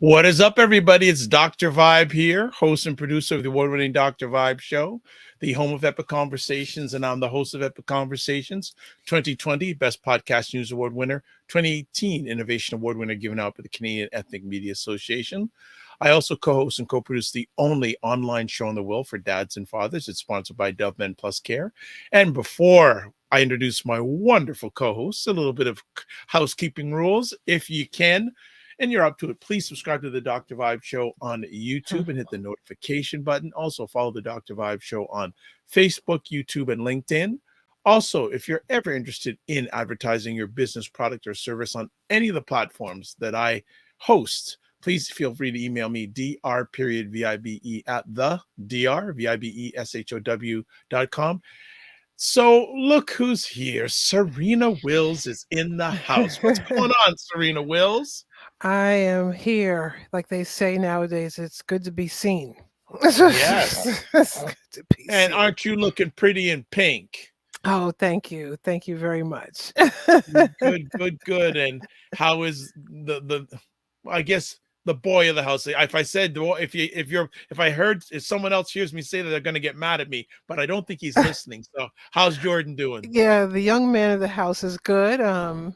What is up, everybody? It's Dr. Vibe here, host and producer of the award-winning Dr. Vibe Show, the home of Epic Conversations, and I'm the host of Epic Conversations, 2020 Best Podcast News Award winner, 2018 Innovation Award winner given out by the Canadian Ethnic Media Association. I also co-host and co-produce the only online show in the world for dads and fathers. It's sponsored by Dove Men Plus Care. And before I introduce my wonderful co-hosts, a little bit of housekeeping rules, if you can, and you're up to it, please subscribe to the Dr. Vibe Show on YouTube and hit the notification button. Also, follow the Dr. Vibe Show on Facebook, YouTube, and LinkedIn. Also, if you're ever interested in advertising your business, product, or service on any of the platforms that I host, please feel free to email me, dr.vibe at the drvibeshow.com. So look who's here. Serena Wills is in the house. What's going on, Serena Wills? I am here. Like they say nowadays, it's good to be seen. Yes. It's good to be And seen. aren't you looking pretty in pink? Oh, thank you. Thank you very much. Good. And how is the I guess the boy of the house? If I said if someone else hears me say that, they're gonna get mad at me, but I don't think he's listening. So how's Jordan doing? Yeah, the young man of the house is good.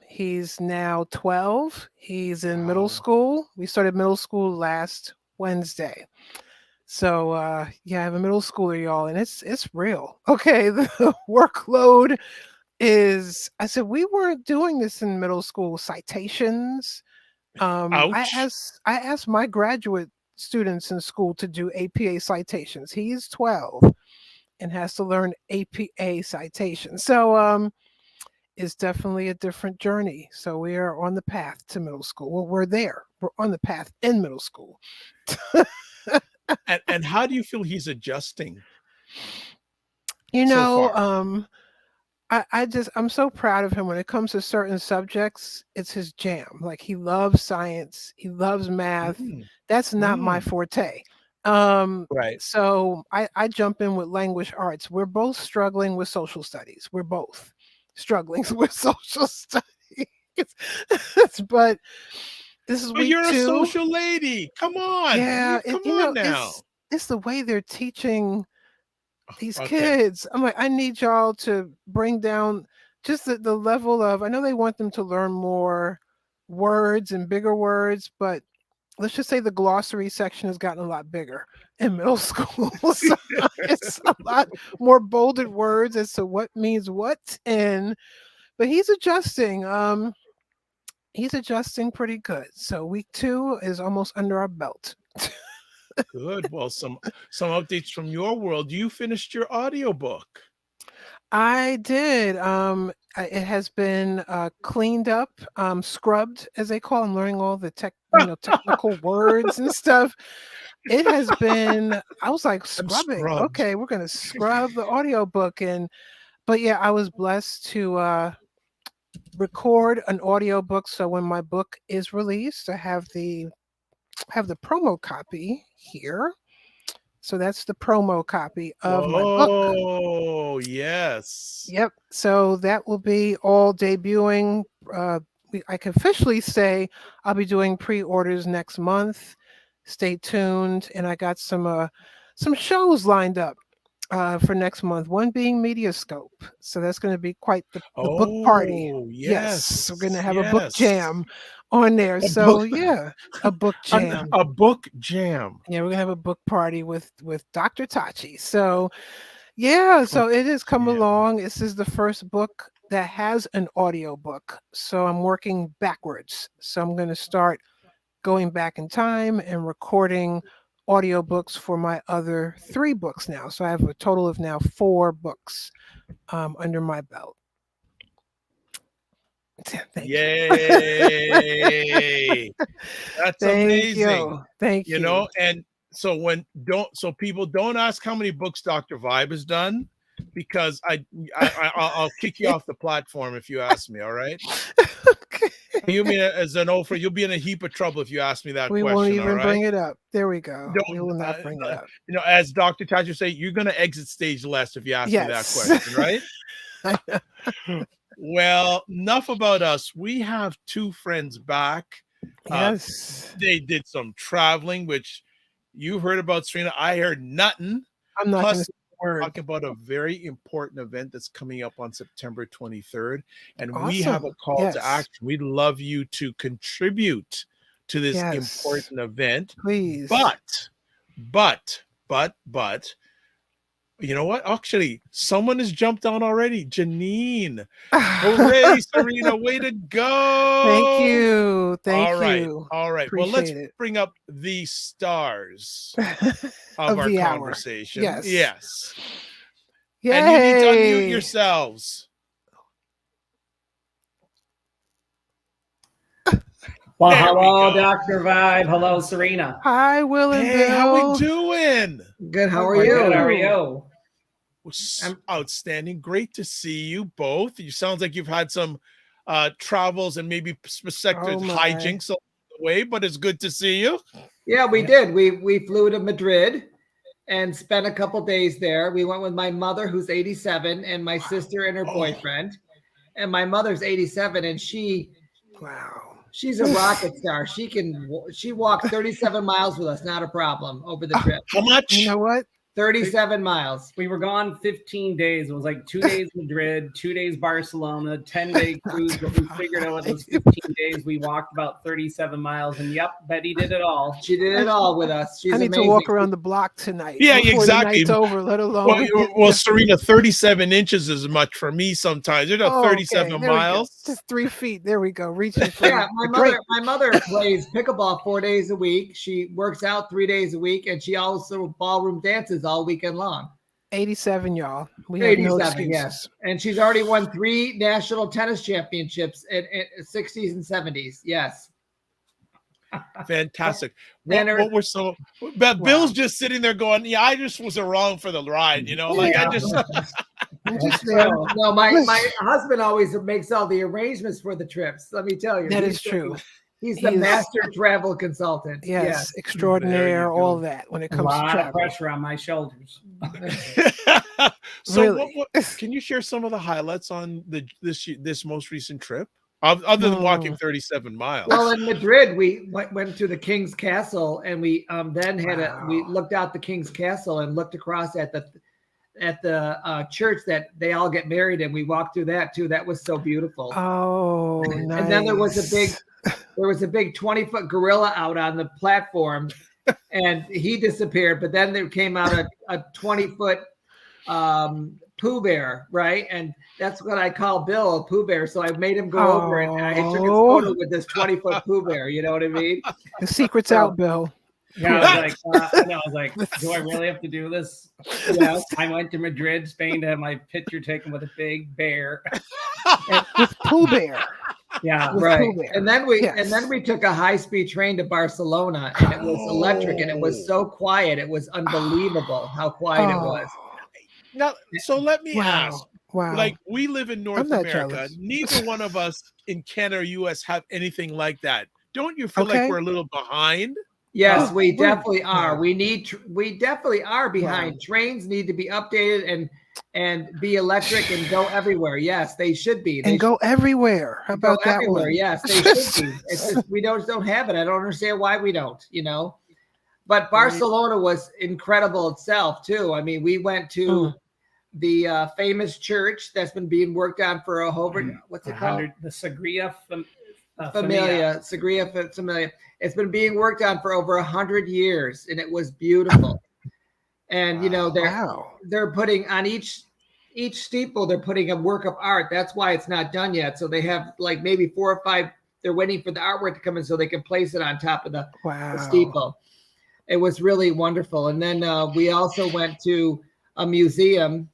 He's now 12. He's in middle Wow. school. We started middle school last Wednesday. So yeah, I have a middle schooler, y'all, and it's real. Okay, the workload is, I said, we weren't doing this in middle school. Citations. I Ouch. asked my graduate students in school to do APA citations. He's 12 and has to learn APA citations. So it's definitely a different journey. So we are on the path to middle school. Well, we're there. We're on the path in middle school. And how do you feel he's adjusting You so know, far? I'm so proud of him when it comes to certain subjects. It's his jam. Like he loves science, he loves math. Mm, That's not my mm, forte. Um, right. so I jump in with language arts. We're both struggling with social studies. We're both struggling with social studies. But this is But week you're a 2. social lady. Come on. Yeah, Come on now. it's the way they're teaching these Okay. kids. I'm like, I need y'all to bring down just the level of, I know they want them to learn more words and bigger words, but let's just say the glossary section has gotten a lot bigger in middle school. So it's a lot more bolded words as to what means what. And but he's adjusting pretty good. So week 2 is almost under our belt. Good. Well, some updates from your world. You finished your audiobook. I did. It has been cleaned up, scrubbed, as they call. I'm learning all the technical words and stuff. It has been. I was like I'm scrubbing. scrubbed. Okay, we're gonna scrub the audiobook, but yeah, I was blessed to record an audiobook. So when my book is released, I have the promo copy here. So that's the promo copy of my book. Oh, yes. Yep. So that will be all debuting. I can officially say I'll be doing pre-orders next month. Stay tuned, and I got some shows lined up for next month. One being Mediascope, so that's going to be quite the book party. Oh, Yes, we're going to yes. have a book Yes. jam on there. A book So yeah, a book jam. a book jam. Yeah, we're gonna have a book party with Dr. Tachi. So yeah, Book so it has come jam. along. This is the first book that has an audio book. So I'm working backwards. So I'm going to start going back in time and recording audiobooks for my other 3 books now. So I have a total of now 4 books under my belt. Thank you. Yay. That's Thank amazing. you. Thank You you. know, and so people don't ask how many books Dr. Vibe has done, because I'll kick you off the platform if you ask me. All right. Okay. You mean as an old friend, you'll be in a heap of trouble if you ask me that We won't question. All even right. bring it up. There we go. We Don't will not bring it up. as Dr. Taj would say, you're gonna exit stage left if you ask me that Yes. question, right? Well, enough about us. We have 2 friends back Yes. They did some traveling, which you heard about, Serena. I heard nothing. I'm not going to Plus, say a word. talking about a very important event that's coming up on September 23rd. And we Awesome. have a call to action. We'd love you to contribute to this important event. Please. But, you know what? Actually, someone has jumped on already. Janine. Hooray, Serena. Way to go. Thank you. Thank you. All right. Appreciate well, let's it. bring up the stars of our the conversation. Hour. Yes. Yay. And you need to unmute yourselves. Well, hello, Dr. Vibe. Hello, Serena. Hi, Will and Bill. How we doing? Good. How are you? Good. How are you? Outstanding. Great to see you both. You sounds like you've had some travels and maybe prospective hijinks along the way, but it's good to see you. Yeah, we did. We flew to Madrid and spent a couple days there. We went with my mother, who's 87, and my sister and her boyfriend. And my mother's 87, and she's a rocket star. She walked 37 miles with us, not a problem, over the trip. How much? You know what? 37 miles. We were gone 15 days. It was like 2 days Madrid, 2 days Barcelona, 10-day cruise. But we figured out those 15 days, we walked about 37 miles. And yep, Betty did it all. She did it all with us. She's I need amazing. to walk around the block tonight. Yeah, before exactly. The night's over, let alone. Well, Serena, 37 inches is much for me sometimes. You're not 37 miles. Just 3 feet. There we go. Reaching for my mother plays pickleball 4 days a week. She works out 3 days a week, and she also ballroom dances all weekend long. 87, y'all. We 87, have no excuses. yes. And she's already won 3 national tennis championships in 60s and 70s. Yes. Fantastic. What were so? But Bill's just sitting there going, "Yeah, I just was wrong for the ride." You know, like I just. No, my husband always makes all the arrangements for the trips. Let me tell you, that is true. He's the master travel consultant. Yes, extraordinaire, all that when it comes to travel. A lot of pressure on my shoulders. So, really? Can you share some of the highlights on this most recent trip, other than walking 37 miles? Well, in Madrid, we went to the King's Castle, and we then we looked out the King's Castle and looked across at the church that they all get married in. We walked through that too. That was so beautiful. Oh, nice. And then there was a big 20-foot gorilla out on the platform, and he disappeared. But then there came out a 20-foot Pooh Bear, right? And that's what I call Bill, a Pooh Bear. So I made him go over and I took a photo with this 20-foot Pooh Bear. You know what I mean? The secret's out, Bill. Yeah, I was like, do I really have to do this? Yes. I went to Madrid, Spain to have my picture taken with a big bear. With Pooh Bear. Yeah, right. And then we took a high-speed train to Barcelona, and it was electric, and it was so quiet. It was unbelievable how quiet it was. Now, so let me ask. Wow. Like, we live in North America. Jealous. Neither one of us in Canada or US have anything like that. Don't you feel like we're a little behind? Yes, we definitely are. We definitely are behind. Trains need to be updated and be electric and go everywhere. Yes, they should be. They go everywhere. How about that everywhere. one? Yes, they should be. It's just, we don't have it. I don't understand why we don't, you know. But Barcelona was incredible itself too. I mean, we went to the famous church that's been being worked on for what's it called? The Sagrada Familia. It's been being worked on for over 100 years, and it was beautiful. And you know, they're putting on each steeple, they're putting a work of art. That's why it's not done yet. So they have like maybe 4 or 5. They're waiting for the artwork to come in so they can place it on top of the steeple. It was really wonderful. And then we also went to a museum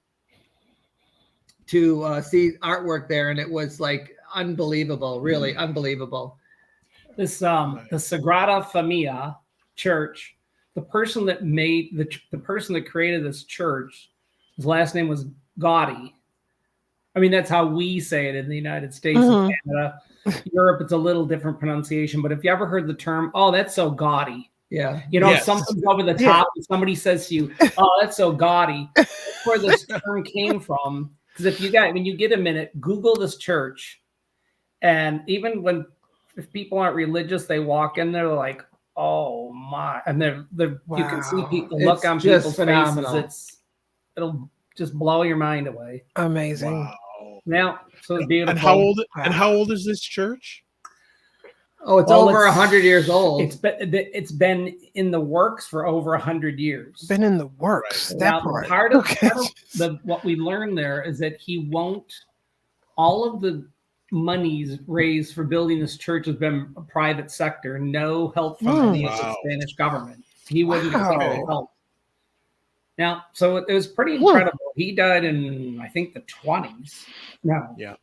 to see artwork there, and it was like unbelievable, really unbelievable. This the Sagrada Familia church, the person that made the person that created this church, his last name was Gaudi. I mean, that's how we say it in the United States and Canada. Europe, it's a little different pronunciation, but if you ever heard the term, "Oh, that's so gaudy," yeah, you know, something's over the top, and somebody says to you, "Oh, that's so gaudy," that's where this term came from. Because when you get a minute, Google this church, and even when if people aren't religious, they walk in there like, oh my, and they're you can see people look on people's phenomenal. faces. It'll just blow your mind away. Amazing. Wow. Now, so it's beautiful. And how old is this church? Oh, it's over 100 years old. It's been in the works for over 100 years. Been in the works. Right. That now, part. Part of what we learned there is that he won't. All of the monies raised for building this church has been a private sector. No help from the Spanish government. He wouldn't accept help. Now, so it was pretty incredible. He died in, I think, the 20s. No. Yeah.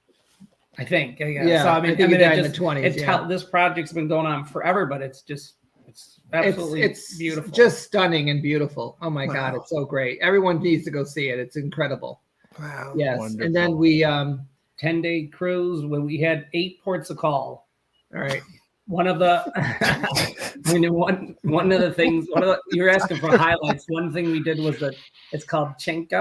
I think. Yeah. Yeah. So, I mean, he died in the 20s. This project's been going on forever, but it's absolutely it's beautiful. Just stunning and beautiful. Oh my God, it's so great. Everyone needs to go see it. It's incredible. Wow. Yes. Wonderful. And then we 10-day cruise where we had 8 ports of call. All right. One of the one of the things you're asking for highlights. One thing we did was it's called Cinque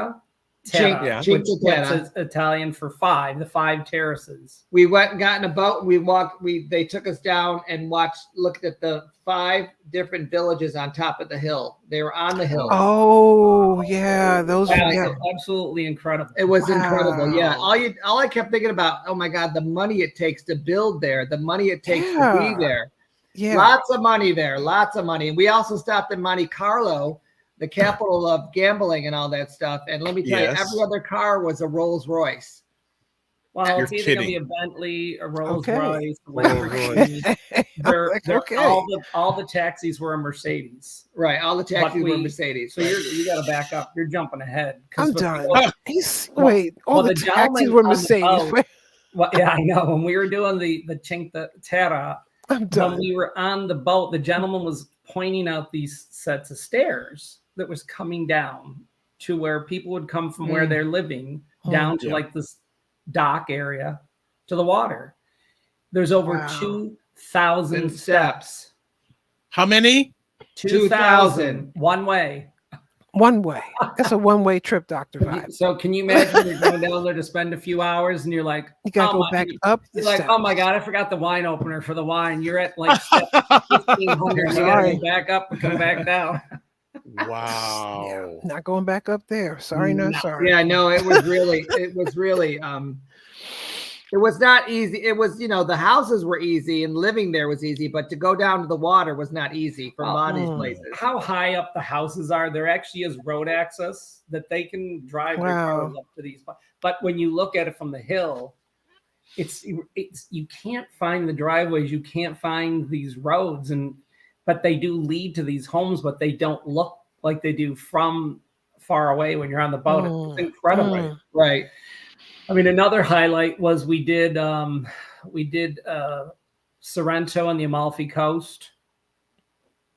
Terre, which is Italian for 5, the 5 terraces. We went and got in a boat and we walked. They took us down and looked at the 5 different villages on top of the hill. They were on the hill. Oh yeah, those were absolutely incredible. It was incredible. Yeah. All I kept thinking about, oh my God, the money it takes to build there, the money it takes to be there. Yeah. Lots of money there, lots of money. And we also stopped in Monte Carlo, the capital of gambling and all that stuff. And let me tell you, every other car was a Rolls Royce. Well, it's either going to be a Bentley, a Rolls Royce, a Lamborghini. All the taxis were a Mercedes. Right, all the taxis were Mercedes. So you got to back up. You're jumping ahead. I'm done. The taxis were Mercedes. Well, yeah, I know. When we were doing the Cinque Terre, when we were on the boat, the gentleman was pointing out these sets of stairs that was coming down to where people would come from where they're living down to like this dock area to the water. There's over 2,000 steps. How many? 2,000 one way. One way. That's a one-way trip, Dr. Vibe. So can you imagine you're going down there to spend a few hours and you're like, you gotta go back up. You're like, oh my God, I forgot the wine opener for the wine. You're at like step 1,500. You gotta go back up and come back down. Wow. Yeah, not going back up there. Sorry, not sorry. Yeah, no, it was really it was not easy. It was, the houses were easy and living there was easy, but to go down to the water was not easy for a lot of these places. How high up the houses are, there actually is road access that they can drive their cars up to these. But when you look at it from the hill, it's you can't find the driveways, you can't find these roads, but they do lead to these homes, but they don't look like they do from far away when you're on the boat. It's incredible. Right. I mean, another highlight was we did Sorrento on the Amalfi Coast,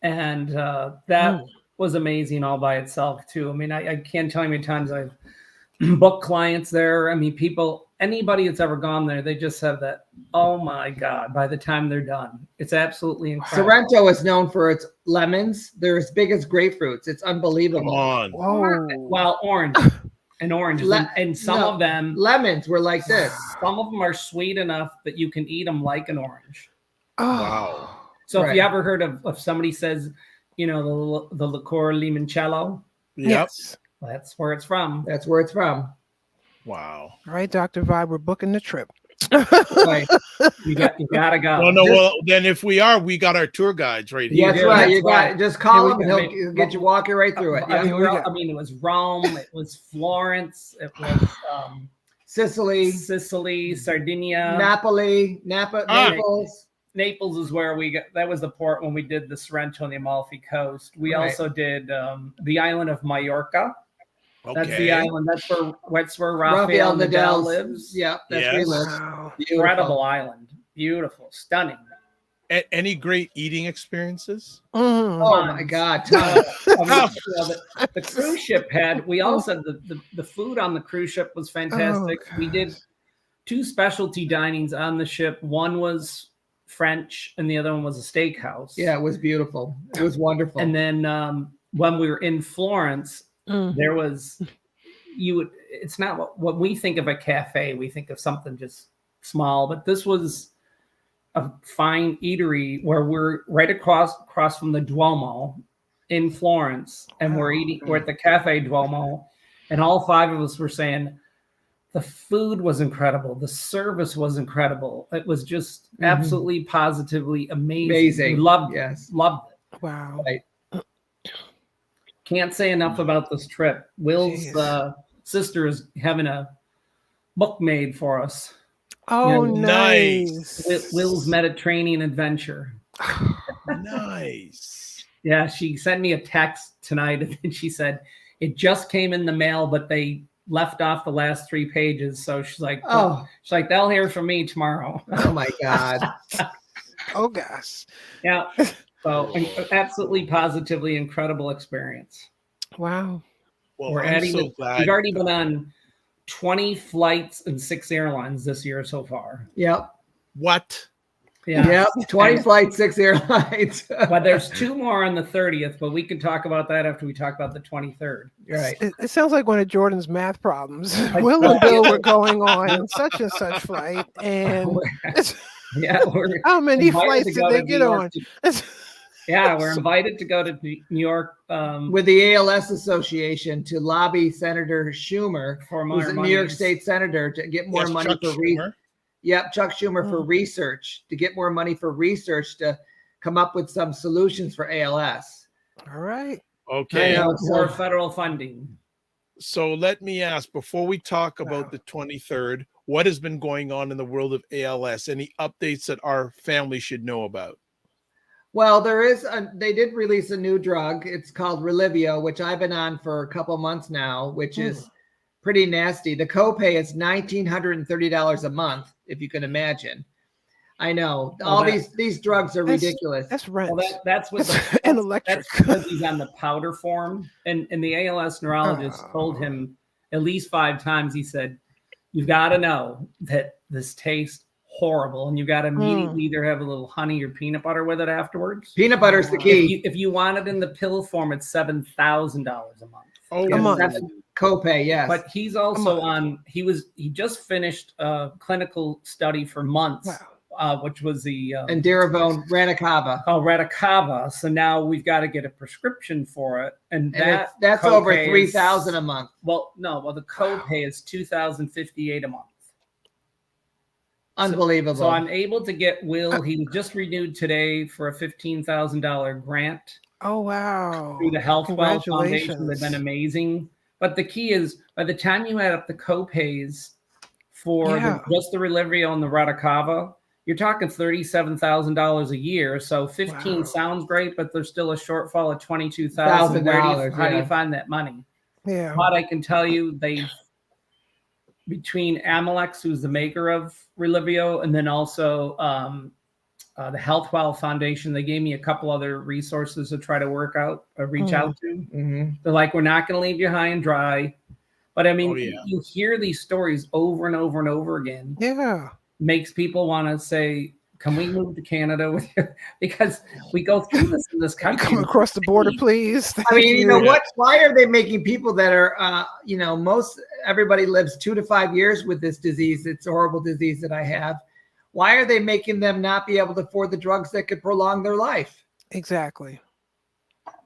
and that was amazing all by itself too. I mean, I can't tell you how many times I've booked clients there. I mean, anybody that's ever gone there, they just have that, oh my God, by the time they're done. It's absolutely incredible. Sorrento is known for its lemons. They're as big as grapefruits. It's unbelievable. Come on. Well, orange. And oranges, and some of them lemons were like this. Some of them are sweet enough that you can eat them like an orange. Oh. Wow! So if you ever heard of somebody says, the liqueur limoncello, yes, that's where it's from. That's where it's from. Wow! All right, Dr. Vibe, we're booking the trip. Right. You gotta go. No. Well, then if we got our tour guides right here. That's right. You got just call him. He'll get you walking right through it. I mean, it was Rome. It was Florence. It was Sicily, Sardinia, Naples. Naples is where we got. That was the port when we did the Sorrento and the Amalfi Coast. We also did the island of Mallorca. Okay. That's the island. That's where Rafael Nadal lives. Yeah, that's where he lives. Wow. Incredible island. Beautiful. Stunning. Any great eating experiences? Oh my God. The cruise ship we also the food on the cruise ship was fantastic. We did 2 specialty dinings on the ship. One was French and the other one was a steakhouse. Yeah, it was beautiful. It was wonderful. And then when we were in Florence, there was it's not what we think of a cafe. We think of something just small, but this was a fine eatery where we're right across from the Duomo in Florence, and we're at the Cafe Duomo, and all 5 of us were saying the food was incredible, the service was incredible. It was just absolutely positively amazing. We loved it. Wow. Right. Can't say enough about this trip. Will's sister is having a book made for us. Oh, nice. Will's Mediterranean adventure. Nice. Yeah, she sent me a text tonight, and she said it just came in the mail, but they left off the last 3 pages. So she's like, they'll hear from me tomorrow. Oh my God. Oh gosh. Yeah. So absolutely positively incredible experience. Wow. Well, We've already been on 20 flights and 6 airlines this year so far. Yep. What? Yeah. Yep. 20 flights, 6 airlines. But there's 2 more on the 30th, but we can talk about that after we talk about the 23rd. Right. It sounds like one of Jordan's math problems. Will and Bill were going on such and such flight, and how many flights did they get on? Yeah, we're invited to go to New York with the ALS Association to lobby Senator Schumer, who's a New York State senator, to get more money for Chuck Schumer for research, to get more money for research to come up with some solutions for ALS. All right. Okay. More federal funding. So let me ask, before we talk about the 23rd, what has been going on in the world of ALS? Any updates that our family should know about? Well, they did release a new drug. It's called Relivio, which I've been on for a couple months now, which is pretty nasty. The copay is $1,930 a month, if you can imagine. I know these drugs are ridiculous. That's rent. Well, that's what and electric. That's because he's on the powder form, and the ALS neurologist told him at least 5 times. He said, "You've got to know that this tastes horrible, and you got to immediately either have a little honey or peanut butter with it afterwards. Peanut butter is the key. If you want it in the pill form, it's $7,000 a month. A month. That's copay, yes. But he's also on. He just finished a clinical study for months, which was the Indiravone Radicava. Oh, Radicava. So now we've got to get a prescription for it, and that's over $3,000 a month. Well, no. Well, the copay is $2,058 a month. Unbelievable. So I'm able to get Will. He just renewed today for a $15,000 grant. Oh, wow. Through the Health Well Foundation. They've been amazing. But the key is, by the time you add up the copays for just the Relivio and the Radicava, you're talking $37,000 a year. So 15 sounds great, but there's still a shortfall of $22,000. How do you find that money? Yeah. But I can tell you, between Amyotrophic, who's the maker of Relivio, and then also the Health Well Foundation, they gave me a couple other resources to try to reach out to. Mm-hmm. They're like, we're not going to leave you high and dry. But I mean, you hear these stories over and over and over again. Yeah. Makes people want to say, can we move to Canada with you? Because we go through this in this country. Come across the border, please. I mean, you know what? Why are they making people that are, everybody lives 2 to 5 years with this disease. It's a horrible disease that I have. Why are they making them not be able to afford the drugs that could prolong their life? Exactly.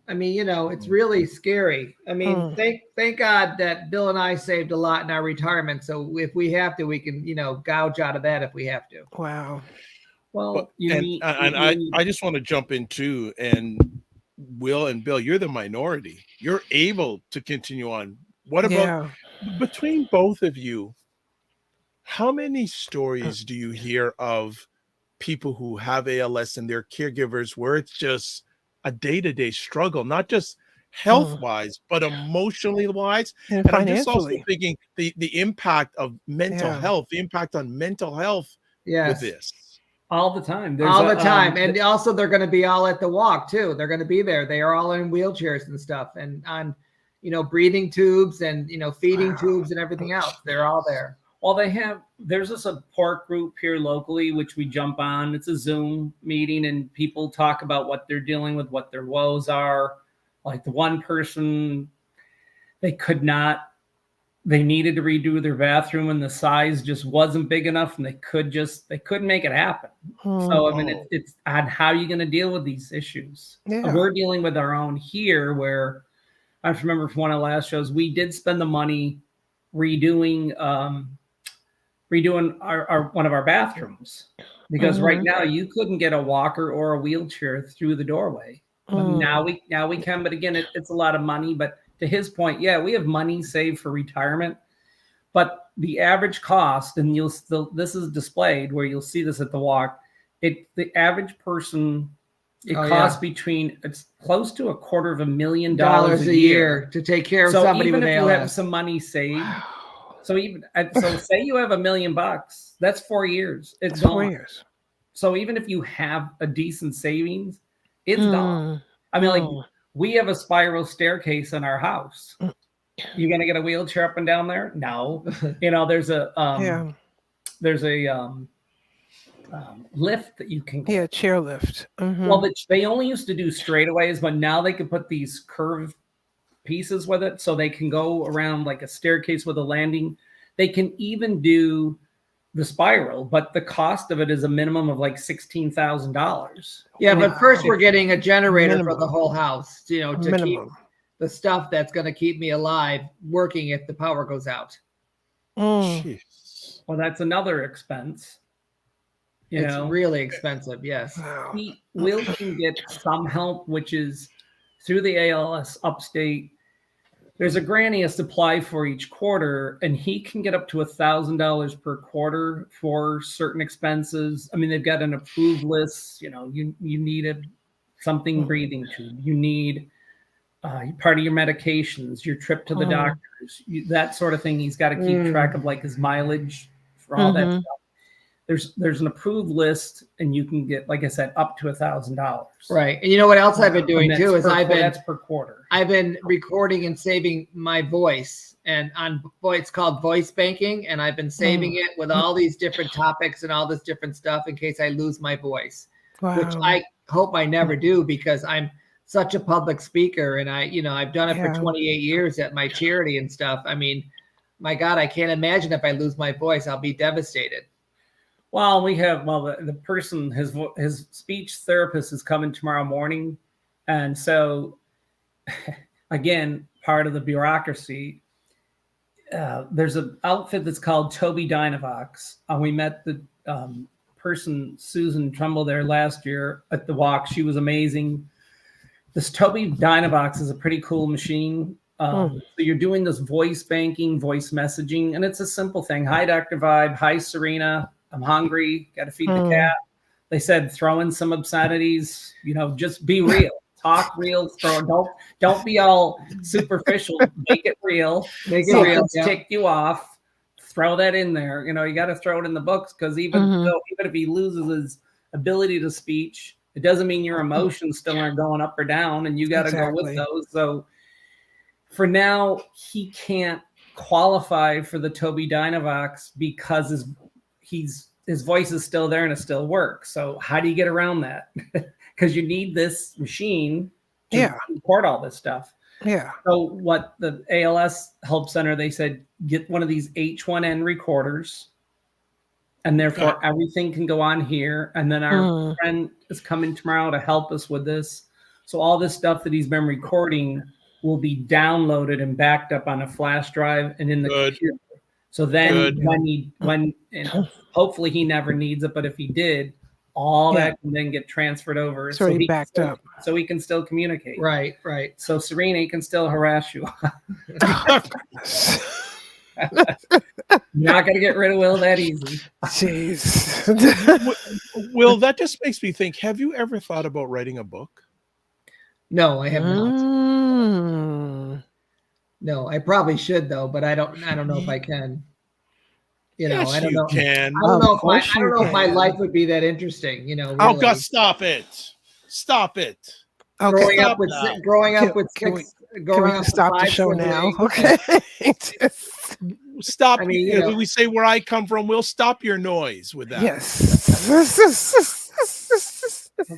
I mean, it's really scary. I mean, thank God that Bill and I saved a lot in our retirement. So if we have to, we can, gouge out of that if we have to. Wow. Well, I just want to jump in too, and Will and Bill, you're the minority. You're able to continue on. What about between both of you? How many stories do you hear of people who have ALS and their caregivers where it's just a day-to-day struggle, not just health-wise, but emotionally wise? And I'm just also thinking the impact of mental health, the impact on mental health with this. All the time. All the time. And also they're going to be all at the walk too. They're going to be there. They are all in wheelchairs and stuff and on, breathing tubes and, feeding tubes and everything else. They're all there. Well, there's a support group here locally, which we jump on. It's a Zoom meeting and people talk about what they're dealing with, what their woes are. Like the one person, they could not they needed to redo their bathroom and the size just wasn't big enough, and they couldn't make it happen. So I mean, it's on how you're going to deal with these issues. We're dealing with our own here, where I remember from one of the last shows, we did spend the money redoing our one of our bathrooms, because right now you couldn't get a walker or a wheelchair through the doorway. But now we can, but again, it's a lot of money. But to his point, we have money saved for retirement, but the average cost, and this is displayed where you'll see this at the walk. The average person, costs it's close to $250,000 a year to take care of somebody with ALS. Even if you have some money saved, so say you have $1 million, that's 4 years. It's gone. 4 years. So even if you have a decent savings, it's gone. I mean, like, we have a spiral staircase in our house. You gonna get a wheelchair up and down there? No. There's a lift that you can get. Yeah, chair lift. Well, they only used to do straightaways, but now they can put these curved pieces with it, so they can go around like a staircase with a landing. They can even do the spiral, but the cost of it is a minimum of like $16,000. Yeah, but first we're getting a generator for the whole house, to keep the stuff that's going to keep me alive working if the power goes out. Well, that's another expense. It's really expensive. Yes. Will can get some help, which is through the ALS Upstate. There's a grant he has to apply for each quarter, and he can get up to $1,000 per quarter for certain expenses. I mean, they've got an approved list. You need something breathing tube. You need part of your medications, your trip to the doctors, that sort of thing. He's got to keep track of like his mileage for all that stuff. There's an approved list, and you can get, like I said, up to $1,000. Right. And you know what else I've been doing too is that's per quarter. I've been recording and saving my voice, and it's called voice banking, and I've been saving it with all these different topics and all this different stuff in case I lose my voice, which I hope I never do, because I'm such a public speaker, and I've done it for 28 years at my charity and stuff. I mean, my God, I can't imagine if I lose my voice, I'll be devastated. Well, the person, his speech therapist is coming tomorrow morning. And so, again, part of the bureaucracy, there's an outfit that's called Toby Dynavox. We met the person, Susan Trumbull, there last year at the walk. She was amazing. This Toby Dynavox is a pretty cool machine. So you're doing this voice banking, voice messaging, and it's a simple thing. Hi, Dr. Vibe. Hi, Serena. I'm hungry. Got to feed the cat. They said throw in some obscenities. Just be real. Talk real. Don't be all superficial. Make it real. Make it real. Tick you off. Throw that in there. You got to throw it in the books, because even if he loses his ability to speech, it doesn't mean your emotions still aren't going up or down, and you got to go with those. So for now, he can't qualify for the Toby Dynavox because his voice is still there and it still works. So how do you get around that? Because you need this machine to record all this stuff. Yeah. So what the ALS Help Center, they said, get one of these H1N recorders, and therefore everything can go on here. And then our friend is coming tomorrow to help us with this. So all this stuff that he's been recording will be downloaded and backed up on a flash drive and in the computer. So then when hopefully he never needs it, but if he did, all that can then get transferred over. So he backed up. So he can still communicate. Right. So Serena can still harass you. You're not going to get rid of Will that easy. Jeez. Will, that just makes me think, have you ever thought about writing a book? No, I have not. No, I probably should though, but I don't know if I can. Yes, I don't know. Can. I don't know if my life would be that interesting. Really. Oh God, stop it! Okay, growing up with stop the show now. Okay. Stop. I mean, we say where I come from. We'll stop your noise with that. Yes.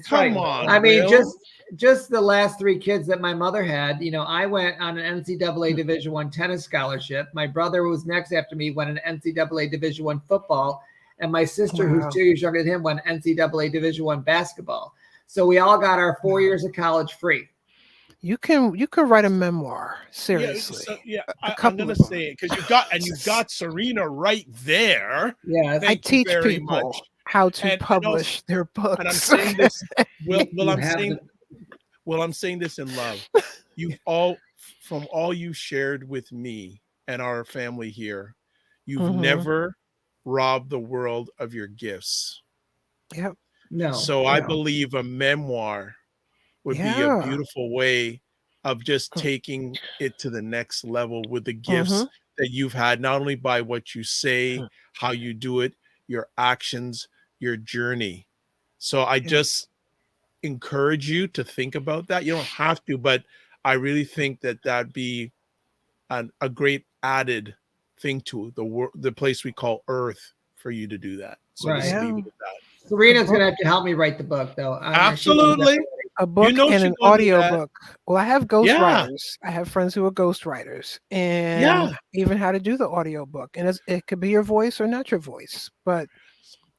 Come on. I mean, Will. just the last 3 kids that my mother had, you know, I went on an NCAA Division I tennis scholarship. My brother, who was next after me, went an NCAA Division I football. And my sister, who's 2 years younger than him, went NCAA Division I basketball. So we all got our 4 years of college free. You can write a memoir, seriously. I'm gonna say it because you've got Serena right there. Yeah, I teach people how to publish their books. And I'm saying this, I'm saying this in love. You've all, from all you shared with me and our family here, you've never robbed the world of your gifts. Yep. No. So I believe a memoir would be a beautiful way of just taking it to the next level with the gifts that you've had, not only by what you say, how you do it, your actions, your journey. So I just encourage you to think about that. You don't have to, but I really think that that'd be a great added thing to the place we call Earth for you to do that. So just leave it at that. Serena's going to have to help me write the book, though. Absolutely. A book and an audio book. Well, I have ghostwriters. I have friends who are ghostwriters, and even how to do the audio book. And it could be your voice or not your voice, but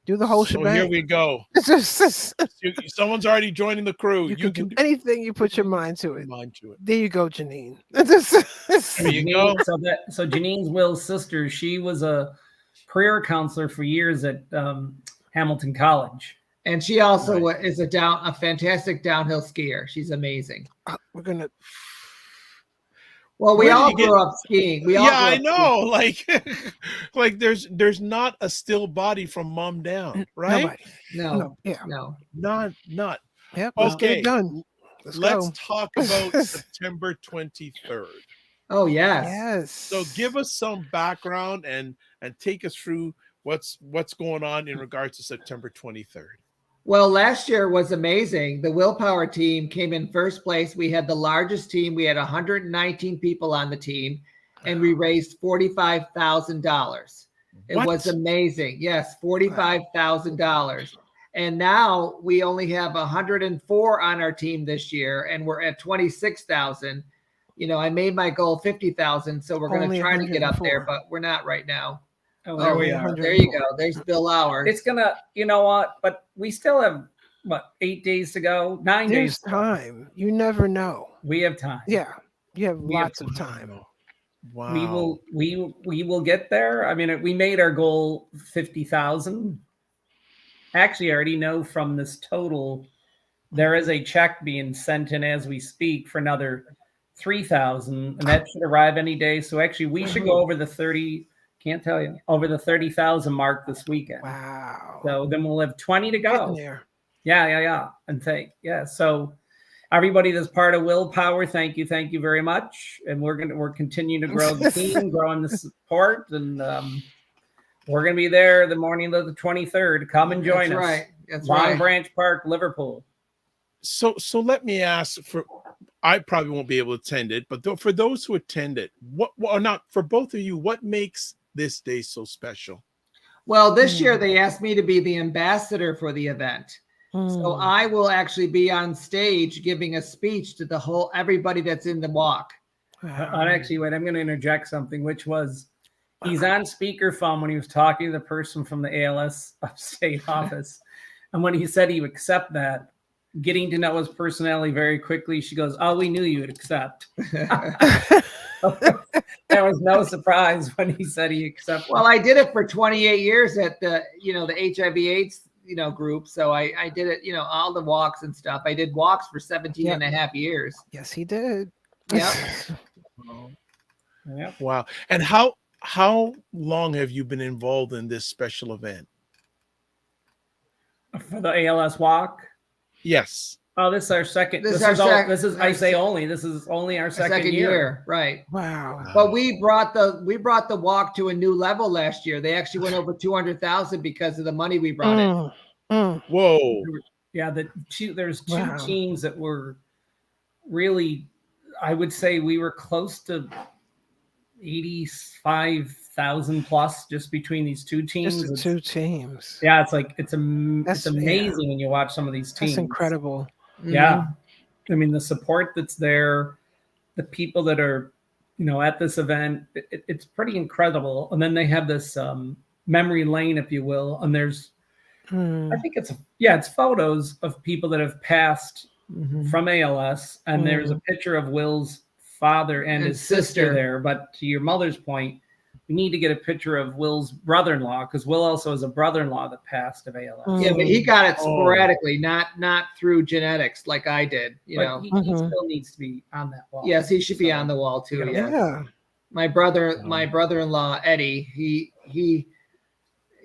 do the whole shebang. Here we go. Someone's already joining the crew. You can do anything you put your mind to it. There you go, Janine. There you go. So Janine's Will's sister, she was a career counselor for years at Hamilton College. And she also is a fantastic downhill skier. She's amazing. We're gonna. Well, we all grew up skiing. I know. Like there's not a still body from mom down, right? Nobody. No. Not. Yep. Let's get it done. Let's talk about September 23rd. Oh yes. Yes. So give us some background and take us through what's going on in regards to September 23rd. Well, last year was amazing. The Willpower team came in first place. We had the largest team. We had 119 people on the team, and we raised $45,000. It was amazing. Yes, $45,000. And now we only have 104 on our team this year, and we're at 26,000. You know, I made my goal 50,000, so we're going to try to get up there, but we're not right now. Oh, there we are. There you go. There's Bill Lauer. It's gonna, you know what? But we still have 8 days to go, 9 days. There's time. You never know. We have time. Yeah, you have lots of time. Wow. We will get there. I mean, we made our goal 50,000. Actually, I already know from this total, there is a check being sent in as we speak for another 3,000, and that should arrive any day. So actually, we should go over the 30. Can't tell you, over the 30,000 mark this weekend. Wow. So then we'll have 20 to go. There. Yeah. And so everybody that's part of Willpower, thank you very much. And we're continuing to grow the team, growing the support, and we're gonna be there the morning of the 23rd. Come and join us. Right. That's Long right. Branch Park, Liverpool. So let me ask I probably won't be able to attend it, but for those who attend it, or not for both of you, what makes this day so special? Well, this year they asked me to be the ambassador for the event. So I will actually be on stage giving a speech to everybody that's in the walk. Actually, wait, I'm going to interject something, which was he's on speakerphone when he was talking to the person from the ALS upstate office. And when he said he would accept that, getting to know his personality very quickly, she goes, "Oh, we knew you would accept." There was no surprise when he said he accepted. Well, I did it for 28 years at the HIV/AIDS, group. So I did it, all the walks and stuff. I did walks for 17 and a half years. Yes, he did. Yeah. Wow. And how long have you been involved in this special event? For the ALS walk? Yes. Oh, this is our second. This is only our second year. Right. Wow. But we brought the walk to a new level last year. They actually went over 200,000 because of the money we brought in. Whoa. Yeah, there's two teams that were really, I would say we were close to 85,000 plus just between these two teams. Just the two teams. Yeah, it's amazing when you watch some of these teams. That's incredible. Yeah. I mean, the support that's there, the people that are, at this event, it's pretty incredible. And then they have this memory lane, if you will, and there's, I think it's photos of people that have passed from ALS, and there's a picture of Will's father and his sister there. But to your mother's point, we need to get a picture of Will's brother-in-law, because Will also has a brother-in-law that passed of ALS. Yeah, but he got it sporadically, not through genetics like I did. He still needs to be on that wall. Yes, he should be on the wall too. Yeah. My brother-in-law Eddie,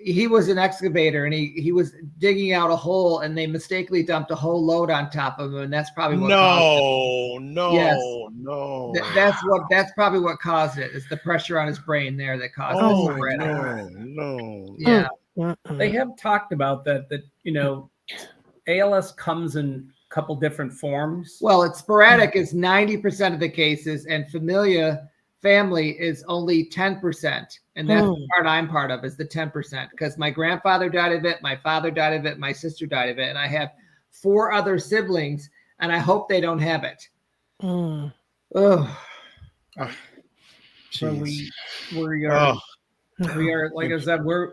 he was an excavator, and he was digging out a hole, and they mistakenly dumped a whole load on top of him, and that's probably what that's probably what caused it. Is the pressure on his brain there that caused it. Yeah. They have talked about that ALS comes in a couple different forms. Well, it's sporadic is 90% of the cases, and family is only 10%. And that's the part I'm part of, is the 10%, because my grandfather died of it, my father died of it, my sister died of it, and I have 4 other siblings, and I hope they don't have it. So we are, like I said, we're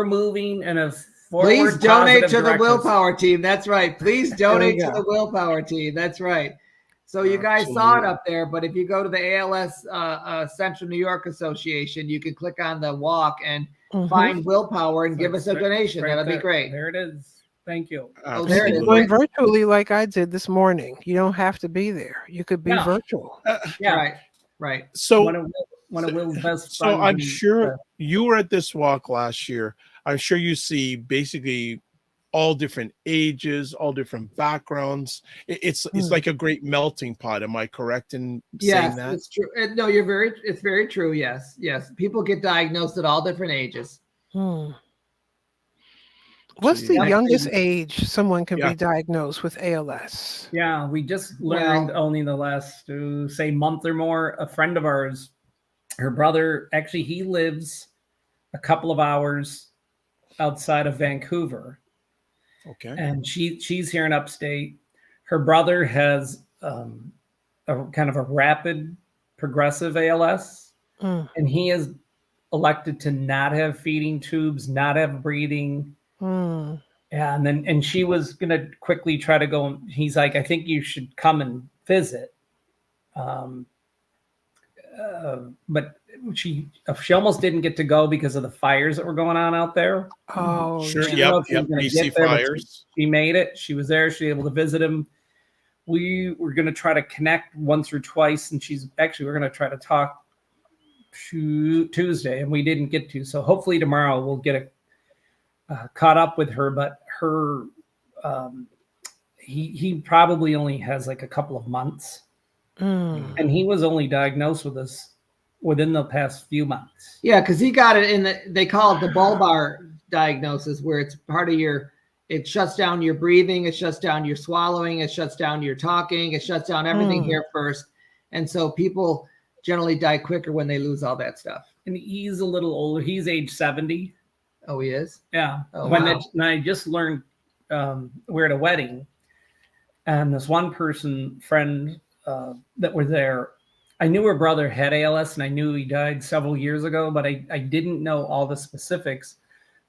moving in a forward. Please donate to the Willpower team. That's right. Please donate to the Willpower team. That's right. So you guys saw it up there, but if you go to the ALS Central New York Association, you can click on the walk and find Willpower and give us a donation. That'd be great. There it is. Thank you. There it is. Going virtually like I did this morning. You don't have to be there. You could be virtual. Right. So one of Will's best. So I'm sure you were at this walk last year. I'm sure you see basically all different ages, all different backgrounds. It's like a great melting pot. Am I correct in saying that? Yes, it's true. No, it's very true. Yes. People get diagnosed at all different ages. What's the youngest age someone can be diagnosed with ALS? Yeah, we just learned only in the last, say, month or more. A friend of ours, her brother, actually, he lives a couple of hours outside of Vancouver. Okay. And she's here in upstate. Her brother has a kind of a rapid progressive ALS, and he is elected to not have feeding tubes, not have breathing. And she was gonna quickly try to go. He's like, I think you should come and visit. But she almost didn't get to go because of the fires that were going on out there. Oh, sure. Yep. BC fires. She made it. She was there. She was able to visit him. We were going to try to connect once or twice, and we're going to try to talk Tuesday, and we didn't get to. So hopefully tomorrow we'll get caught up with her. But he probably only has like a couple of months, and he was only diagnosed with this within the past few months. Yeah, because he got it they call it the bulbar diagnosis, where it's part of it shuts down your breathing, it shuts down your swallowing, it shuts down your talking, it shuts down everything here first. And so people generally die quicker when they lose all that stuff. And he's a little older. He's age 70. Oh, he is? Yeah. Oh, when I just learned we're at a wedding, and this one friend that were there, I knew her brother had ALS, and I knew he died several years ago, but I didn't know all the specifics.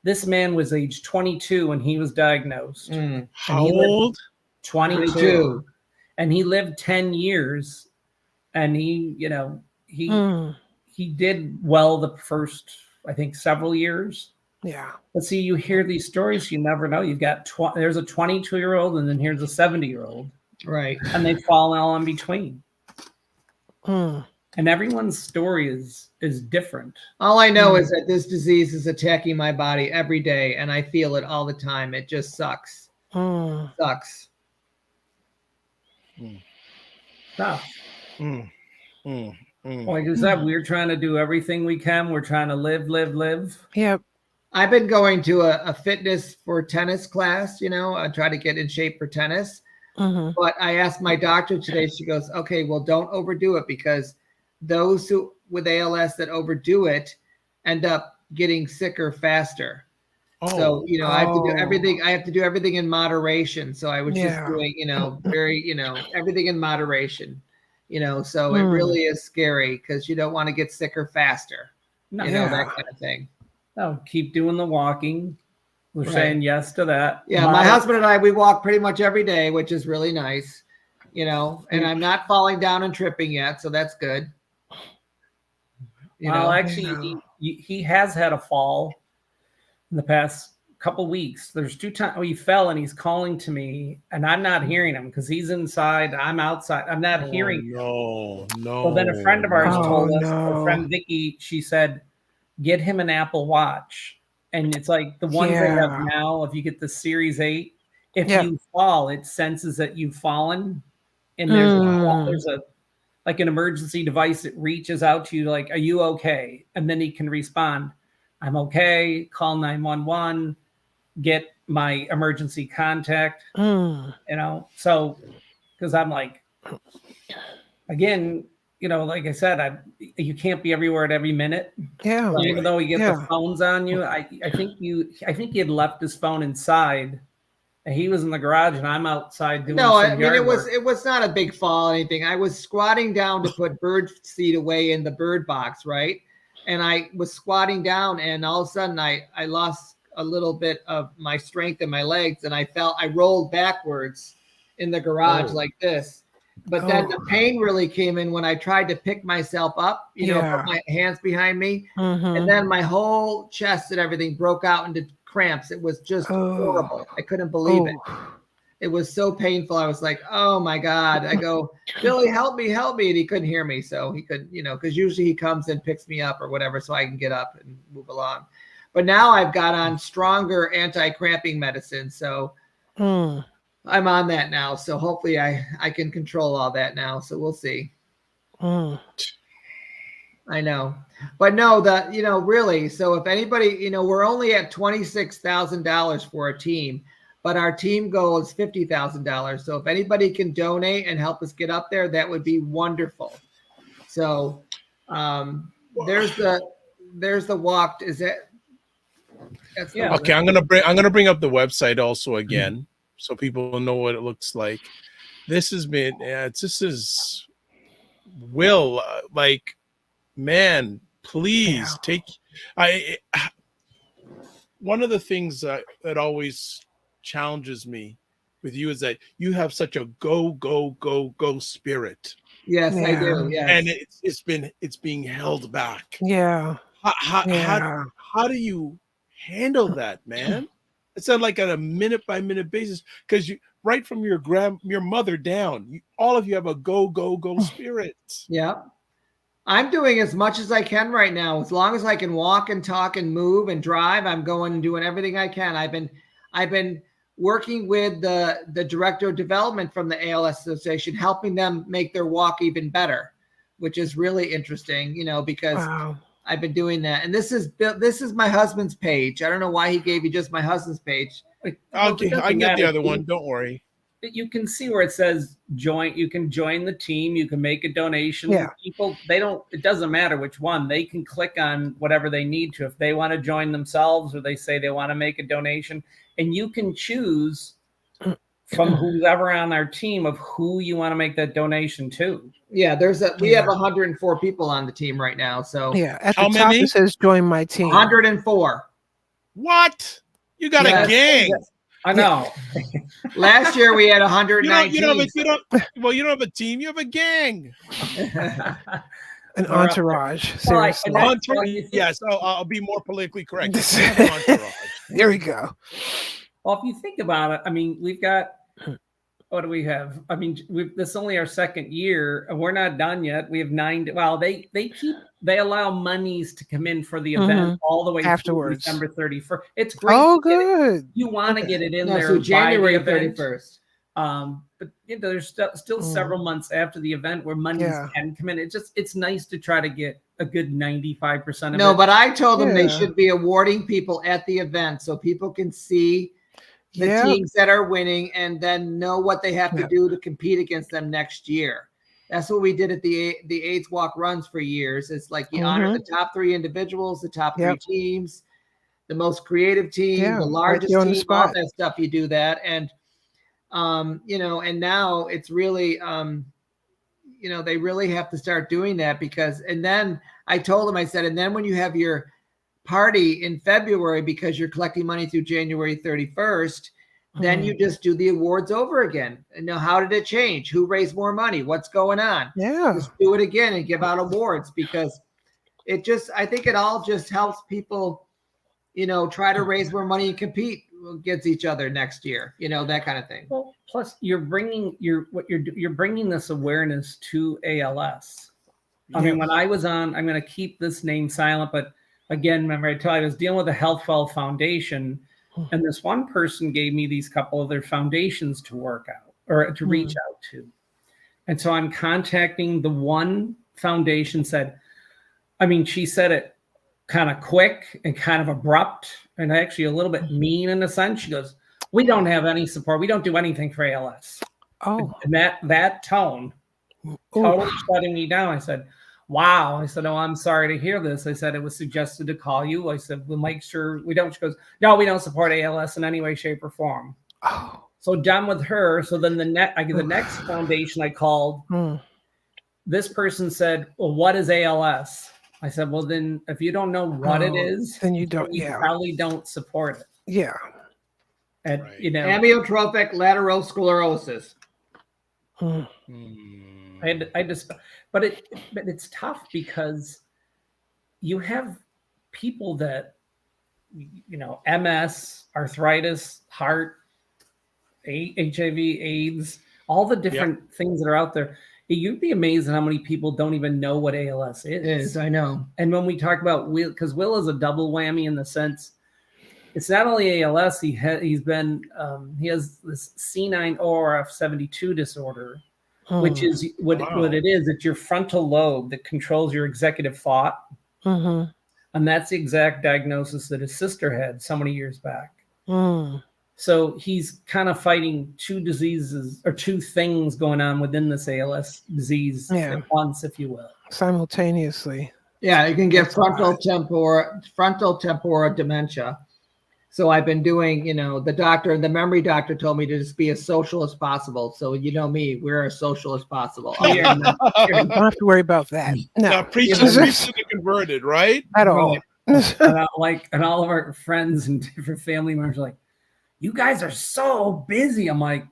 This man was age 22 when he was diagnosed. How old? 22. And he lived 10 years, and he did well the first, I think, several years. Yeah. But see, you hear these stories, you never know. You've got there's a 22-year-old, and then here's a 70-year-old. Right. And they fall all in between. And everyone's story is different. All I know is that this disease is attacking my body every day, and I feel it all the time. It just sucks. Sucks. Tough. Like I said, we're trying to do everything we can. We're trying to live. Yep. I've been going to a fitness for tennis class, I try to get in shape for tennis. But I asked my doctor today, she goes, okay, well, don't overdo it, because those who with ALS that overdo it end up getting sicker faster. So, I have to do everything. I have to do everything in moderation. So I was just doing, very, everything in moderation, so it really is scary because you don't want to get sicker faster, that kind of thing. No, keep doing the walking. We're saying yes to that. Yeah. My husband and I, we walk pretty much every day, which is really nice, and I'm not falling down and tripping yet. So that's good. Actually, he has had a fall in the past couple weeks. There's 2 times he fell and he's calling to me and I'm not hearing him because he's inside. I'm outside. I'm not hearing. No. Well, then a friend of ours told us, our friend Vicky, she said, get him an Apple Watch. And it's like the ones they have now, if you get the Series 8, if you fall, it senses that you've fallen. And there's a like an emergency device that reaches out to you like, are you okay? And then he can respond, I'm okay, call 911, get my emergency contact, so because I'm like, again, like I said, you can't be everywhere at every minute. Yeah. So even though we get the phones on you, I think he had left his phone inside. And he was in the garage and I'm outside doing it was not a big fall or anything. I was squatting down to put bird seed away in the bird box, right? And I was squatting down and all of a sudden I lost a little bit of my strength in my legs and I rolled backwards in the garage like this. But then the pain really came in when I tried to pick myself up, put my hands behind me. And then my whole chest and everything broke out into cramps. It was just horrible. I couldn't believe it. It was so painful. I was like, oh my God. I go, Billy, help me. And he couldn't hear me. So he could, because usually he comes and picks me up or whatever so I can get up and move along. But now I've got on stronger anti-cramping medicine. So I'm on that now. So hopefully I can control all that now. So we'll see. I know. But no, really. So if anybody, we're only at $26,000 for a team, but our team goal is $50,000. So if anybody can donate and help us get up there, that would be wonderful. So there's the walk. Is it? Okay, I'm gonna bring up the website also again, so people know what it looks like. This has been this is Will man, please take. One of the things that always challenges me with you is that you have such a go spirit. Yes, I do. Yes. And it's being held back. Yeah. How do you handle that, man? It's not like on a minute by minute basis because you right from your mother down, all of you have a go spirit. Yeah. I'm doing as much as I can right now. As long as I can walk and talk and move and drive, I'm going and doing everything I can. I've been working with the director of development from the ALS Association, helping them make their walk even better, which is really interesting, because I've been doing that. And this is my husband's page. I don't know why he gave you just my husand's page. I can get the other one. Don't worry. You can see where it says join. You can join the team. You can make a donation. Yeah. People, it doesn't matter which one. They can click on whatever they need to. If they want to join themselves or they say they want to make a donation, and you can choose from whoever on our team of who you want to make that donation to. Yeah, we have 104 people on the team right now. So at the top it says join my team. 104. What? You got a gang. I know. Last year we had 119. You don't have a team. You have a gang. An entourage. Seriously. Yes, I'll be more politically correct. Entourage. There we go. Well, if you think about it, I mean, we've got, what do we have? I mean, this is only our second year, and we're not done yet. We have 9. Well, they allow monies to come in for the event all the way afterwards, December 31st. It's great. Oh, good. You want to get it in there so January by the 31st. But there's still several months after the event where monies can come in. It's nice to try to get a good 95% of it. No, but I told them they should be awarding people at the event so people can see the teams that are winning and then know what they have to do to compete against them next year. That's what we did at the AIDS Walk runs for years. It's like you honor the top 3 individuals, the top 3 teams, the most creative team, the largest team, all that stuff. You do that. And, you know, and now it's really, you know, they really have to start doing that because, and then I told them, I said, and then when you have your party in February, because you're collecting money through January 31st, then you just do the awards over again. And now, how did it change? Who raised more money? What's going on? Yeah. Just do it again and give out awards because it just, I think it all just helps people, you know, try to raise more money and compete against each other next year, you know, that kind of thing. Well, plus you're bringing you're bringing this awareness to ALS. I mean, when I was on, I'm going to keep this name silent, but again, remember I told you I was dealing with the Healthwell Foundation, and this one person gave me these couple of their foundations to work out or to reach out to. And so I'm contacting the one foundation, she said it kind of quick and kind of abrupt and actually a little bit mean in a sense. She goes, "We don't have any support. We don't do anything for ALS." Oh, and that tone totally shutting me down. I said, "Wow." I said, "Oh, I'm sorry to hear this." I said, "It was suggested to call you." I said, "We'll make sure we don't." She goes, "No, we don't support ALS in any way, shape, or form." Oh. So done with her. So then the next foundation I called, this person said, "Well, what is ALS?" I said, "Well, then if you don't know what it is, then you don't. Probably don't support it." Yeah. And you know, amyotrophic lateral sclerosis. But it's tough because you have people that, you know, MS, arthritis, heart, HIV, AIDS, all the different things that are out there. You'd be amazed at how many people don't even know what ALS is. I know. And when we talk about Wil, because Wil is a double whammy in the sense, it's not only ALS, he has this C9orf72 disorder, which is what it is. It's your frontal lobe that controls your executive thought. And that's the exact diagnosis that his sister had so many years back. So he's kind of fighting two diseases or two things going on within this ALS disease at once, if you will. Simultaneously. Yeah, you can get frontal temporal dementia. So I've been doing, you know, the memory doctor told me to just be as social as possible. So you know me, we're as social as possible. You don't have to worry about that. No, preaching to the converted, right? At all. And all of our friends and different family members are like, "You guys are so busy." I'm like,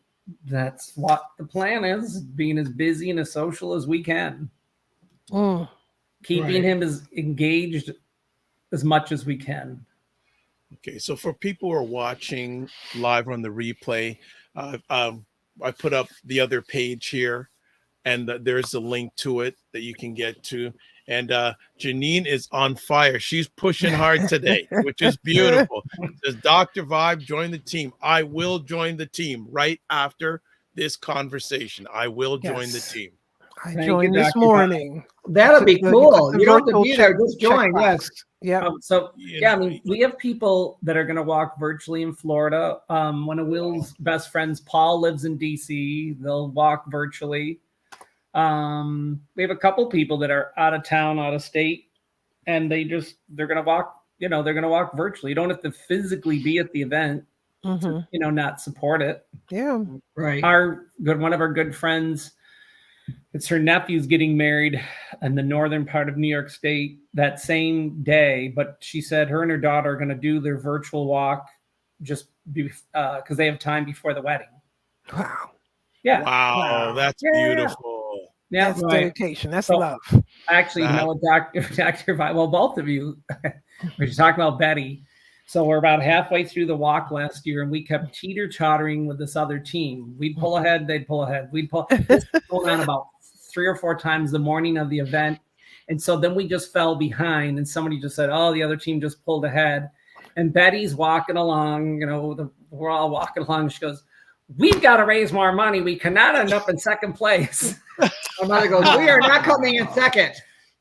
that's what the plan is, being as busy and as social as we can. Keeping him as engaged as much as we can. Okay, so for people who are watching live on the replay, I put up the other page here, and there's a link to it that you can get to. And Janine is on fire. She's pushing hard today, which is beautiful. Says, "Dr. Vibe, join the team." I will join the team right after this conversation. I will join the team. I joined this morning. That'll be cool. You don't have to be there. Just join. Yes. Yeah. I mean, we have people that are going to walk virtually in Florida. One of Wil's best friends, Paul, lives in DC. They'll walk virtually. We have a couple people that are out of town, out of state, and they're going to walk, they're going to walk virtually. You don't have to physically be at the event to, not support it. Yeah. Right. One of our good friends, it's her nephew's getting married in the northern part of New York State that same day, but she said her and her daughter are going to do their virtual walk just because they have time before the wedding. Wow. Yeah. Wow. That's beautiful. Yeah, that's dedication. That's love. Actually, Dr. Well, both of you, we're talking about Betty. So we're about halfway through the walk last year, and we kept teeter-tottering with this other team. We'd pull ahead, they'd pull ahead. This was going on about 3 or 4 times the morning of the event. And so then we just fell behind, and somebody just said, "Oh, the other team just pulled ahead." And Betty's walking along, we're all walking along. She goes, "We've got to raise more money. We cannot end up in second place." My mother goes, "We are not coming in second."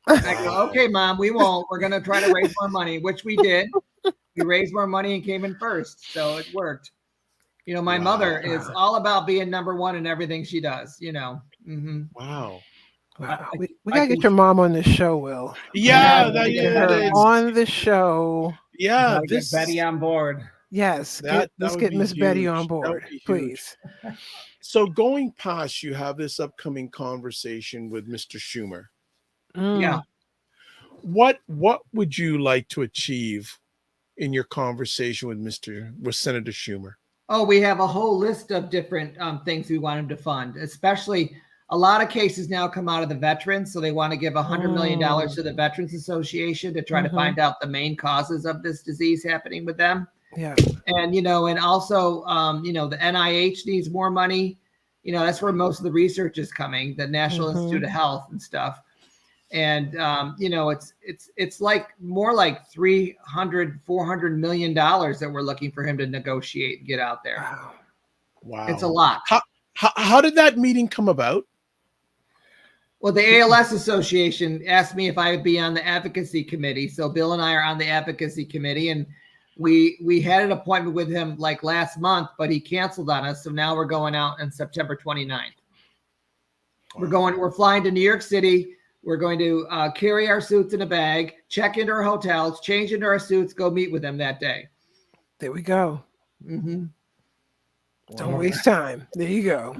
I go, "Okay, Mom, we won't. We're going to try to raise more money," which we did. We raised more money and came in first. So it worked. My mother is all about being number one in everything she does, Mm-hmm. Wow. We got to get your mom on the show, Will. Yeah. On the show. Yeah, get Betty on board. Yes, That let's would get be Miss Betty huge. on That board, would be huge. please. So going past, you have this upcoming conversation with Mr. Schumer. Yeah. What would you like to achieve in your conversation with Senator Schumer? Oh, we have a whole list of different things we want him to fund, especially a lot of cases now come out of the veterans. So they want to give $100 million to the Veterans Association to try to find out the main causes of this disease happening with them. Yeah. And, and also, the NIH needs more money. That's where most of the research is coming, the National Institute of Health and stuff. And, it's like more like $400 million that we're looking for him to negotiate and get out there. Wow. It's a lot. How did that meeting come about? Well, the ALS Association asked me if I would be on the advocacy committee. So Bill and I are on the advocacy committee, and we had an appointment with him like last month, but he canceled on us. So now we're going out on September 29th. We're flying to New York City. We're going to carry our suits in a bag, check into our hotels, change into our suits, go meet with them that day. There we go. Mm-hmm. Don't waste time. There you go.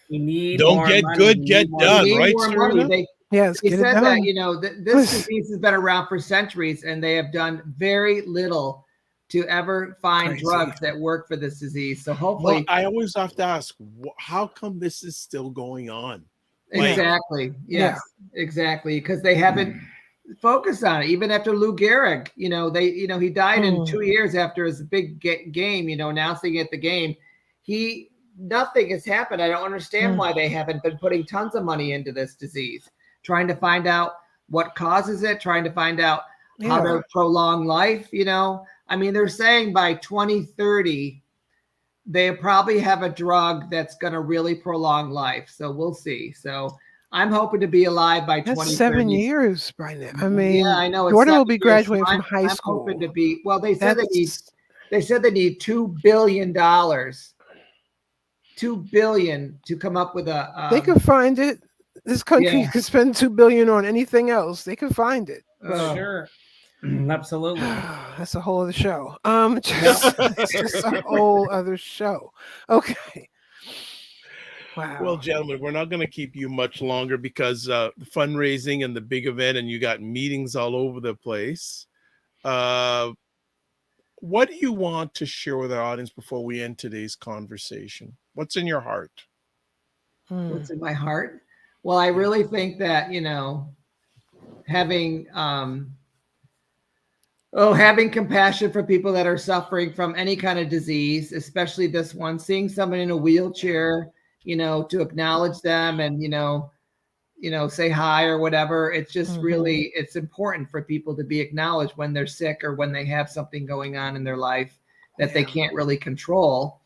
We need Don't more get money. good, get done, right, Serena? They Yes, said get it done. that, this disease has been around for centuries, and they have done very little to ever find drugs that work for this disease. So hopefully, Well, I always have to ask, how come this is still going on? Exactly. Yes, exactly. Because they haven't focused on it. Even after Lou Gehrig, he died in 2 years after his big game, announcing at the game. Nothing has happened. I don't understand why they haven't been putting tons of money into this disease, trying to find out what causes it, trying to find out how to prolong life. They're saying by 2030, they probably have a drug that's going to really prolong life. So we'll see. So I'm hoping to be alive by 2030. That's 7 years by now. Yeah, I know. Jordan will be graduating from high school. I'm hoping to be. Well, they said they need $2 billion. $2 billion to come up with a. They could find it. This country could spend $2 billion on anything else. They could find it. Sure. Absolutely. That's a whole other show. It's just a whole other show. Okay. Wow. Well, gentlemen, we're not going to keep you much longer because the fundraising and the big event, and you got meetings all over the place. What do you want to share with our audience before we end today's conversation? What's in your heart? What's in my heart? Well, I really think that, having compassion for people that are suffering from any kind of disease, especially this one, seeing someone in a wheelchair, to acknowledge them and, say hi or whatever. It's just really, it's important for people to be acknowledged when they're sick or when they have something going on in their life that they can't really control.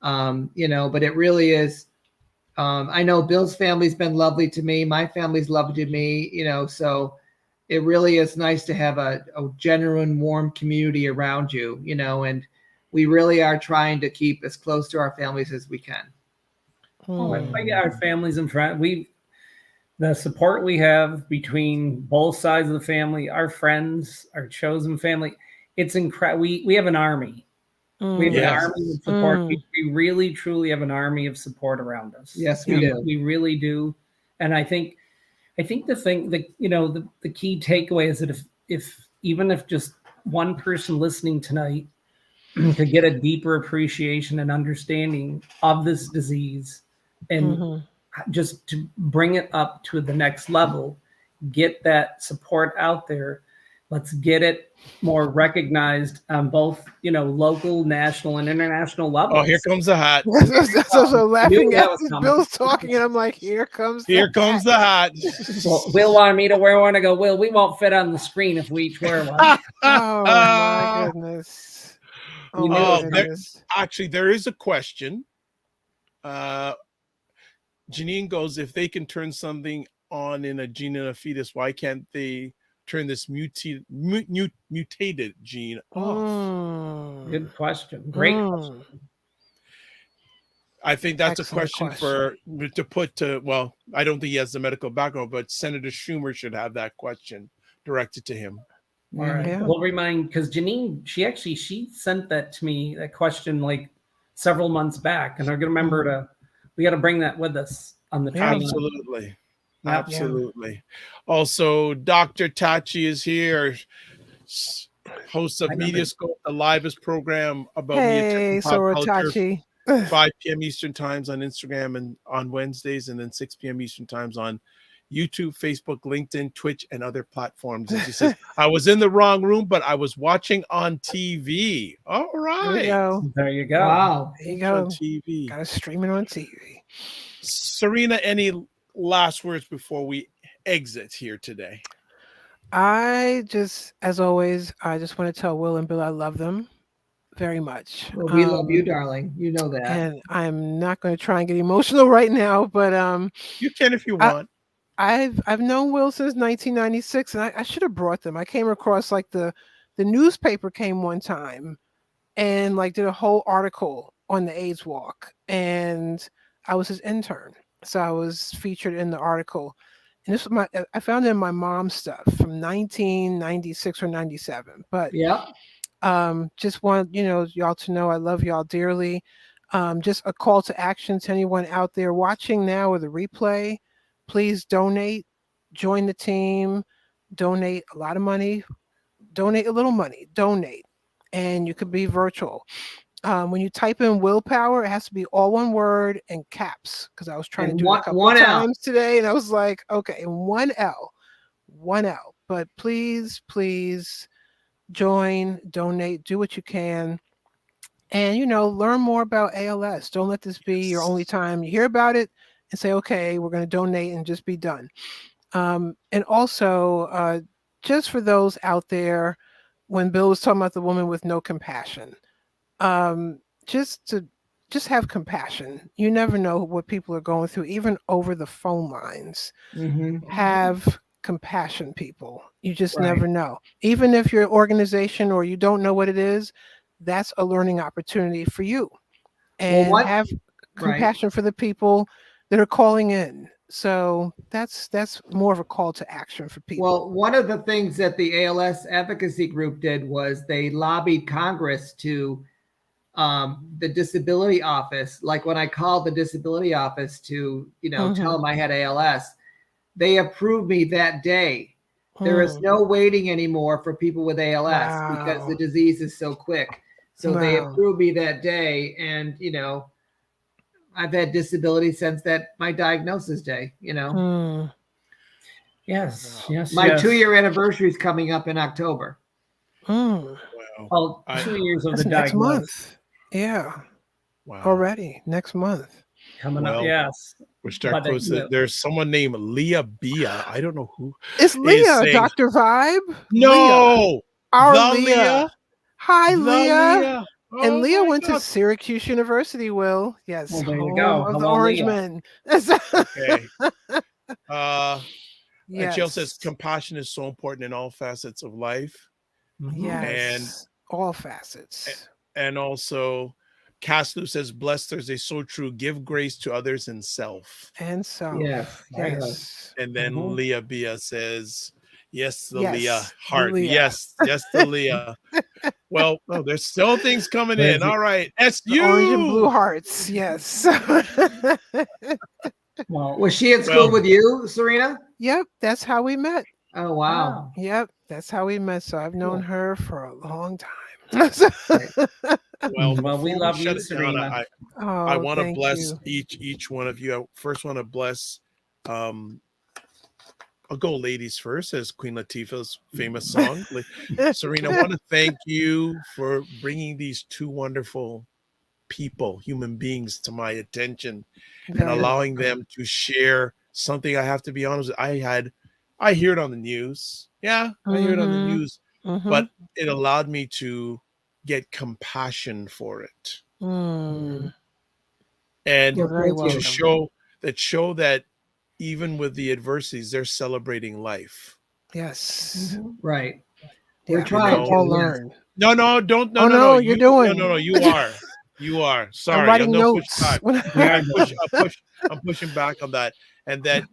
But it really is. I know Bill's family's been lovely to me. My family's lovely to me, so it really is nice to have a genuine, warm community around you, and we really are trying to keep as close to our families as we can. Our families and friends, the support we have between both sides of the family, our friends, our chosen family, it's incredible. We have an army. We have an army of support. We really, truly have an army of support around us. Yes, we do. We really do. And I think the thing that, the key takeaway is that if just one person listening tonight could get a deeper appreciation and understanding of this disease and just to bring it up to the next level, get that support out there. Let's get it more recognized on both, local, national, and international levels. Oh, here comes the hat. That's also laughing at Bill's talking, and I'm like, here comes the hat. Well, Will wanted me to wear one. I go, Will, we won't fit on the screen if we each wear one. Oh, my goodness. Actually, there is a question. Janine goes, if they can turn something on in a gene in a fetus, why can't they turn this mutated gene off? Good question. Great question. I think that's excellent a question to put to, well, I don't think he has the medical background, but Senator Schumer should have that question directed to him. All right. Yeah. We'll remind, because Janine, she sent that to me, that question, like several months back, and I'm gonna remember we got to bring that with us on the 29th. Absolutely. Yep. Absolutely. Also, Dr. Tachi is here, host of Mediascope, the livest program about Hey, media pop culture. Tachi. 5 p.m. Eastern times on Instagram and on Wednesdays, and then 6 p.m. Eastern times on YouTube, Facebook, LinkedIn, Twitch, and other platforms. And she says, I was in the wrong room, but I was watching on TV. All right. There you go. Wow. There you go. On TV. Got to stream it on TV. Serena, any last words before we exit here today? As always, I just want to tell Will and Bill I love them very much. Well, we love you, darling. You know that. And I'm not going to try and get emotional right now, but you can if you want. I've known Will since 1996, and I should have brought them. I came across like the newspaper came one time and like did a whole article on the AIDS walk, and I was his intern, so I was featured in the article. And this was I found it in my mom's stuff from 1996 or 97. But just want y'all to know I love y'all dearly. Just a call to action to anyone out there watching now or the replay. Please donate, join the team, donate a lot of money, donate a little money, donate. And you could be virtual. When you type in willpower, it has to be all one word and caps, because I was trying to do it a couple of times today, and I was like, okay, one L. But please join, donate, do what you can, and learn more about ALS. Don't let this be your only time you hear about it and say, okay, we're going to donate and just be done. And also, just for those out there, when Bill was talking about the woman with no compassion, just have compassion. You never know what people are going through, even over the phone lines. Have compassion, people. You just never know. Even if your organization or you don't know what it is, that's a learning opportunity for you. And have compassion for the people that are calling in. So that's more of a call to action for people. Well, one of the things that the ALS advocacy group did was they lobbied Congress to the disability office. Like when I called the disability office to, tell them I had ALS, they approved me that day. There is no waiting anymore for people with ALS because the disease is so quick. So they approved me that day. And, I've had disability since my diagnosis day, Yes. My 2-year anniversary is coming up in October. Wow. Well, 2 years of the diagnosis. Next month. Yeah. Wow. Already next month. Coming up, yes. We're starting close. There's someone named Leah Bia. I don't know who. It's Leah, Dr. Vibe. No. Leah. Our Leah. Hi, Leah. Leah. Oh, and Leah went to Syracuse University, Will. Yes. Well, there you go. Of the Orange Men. Okay. And Jill says compassion is so important in all facets of life. Yes. And all facets. And also, Caslu says, blessed Thursday, so true. Give grace to others and self. And self. Yes. And then Leah Bia says, yes, the Leah heart. Leah. Yes, the Leah. Well, there's still things coming in. All right. SU. Orange and blue hearts. Yes. Well, was she at school with you, Serena? Yep. That's how we met. Oh, wow. Yep. That's how we met. So I've known her for a long time. Well, we love you, Serena. I want to bless each one of you. I first want to bless I'll go ladies first, as Queen Latifah's famous song. Serena, I want to thank you for bringing these two wonderful people, human beings, to my attention and allowing them to share something. I have to be honest, I hear it on the news. Yeah, I hear it on the news, but it allowed me to get compassion for it. And to show that even with the adversities, they're celebrating life. Yes. Right. We're trying to learn. No, don't. No, you're doing. No, you are. You are. Sorry. I'm writing notes. I'm pushing back on that. And that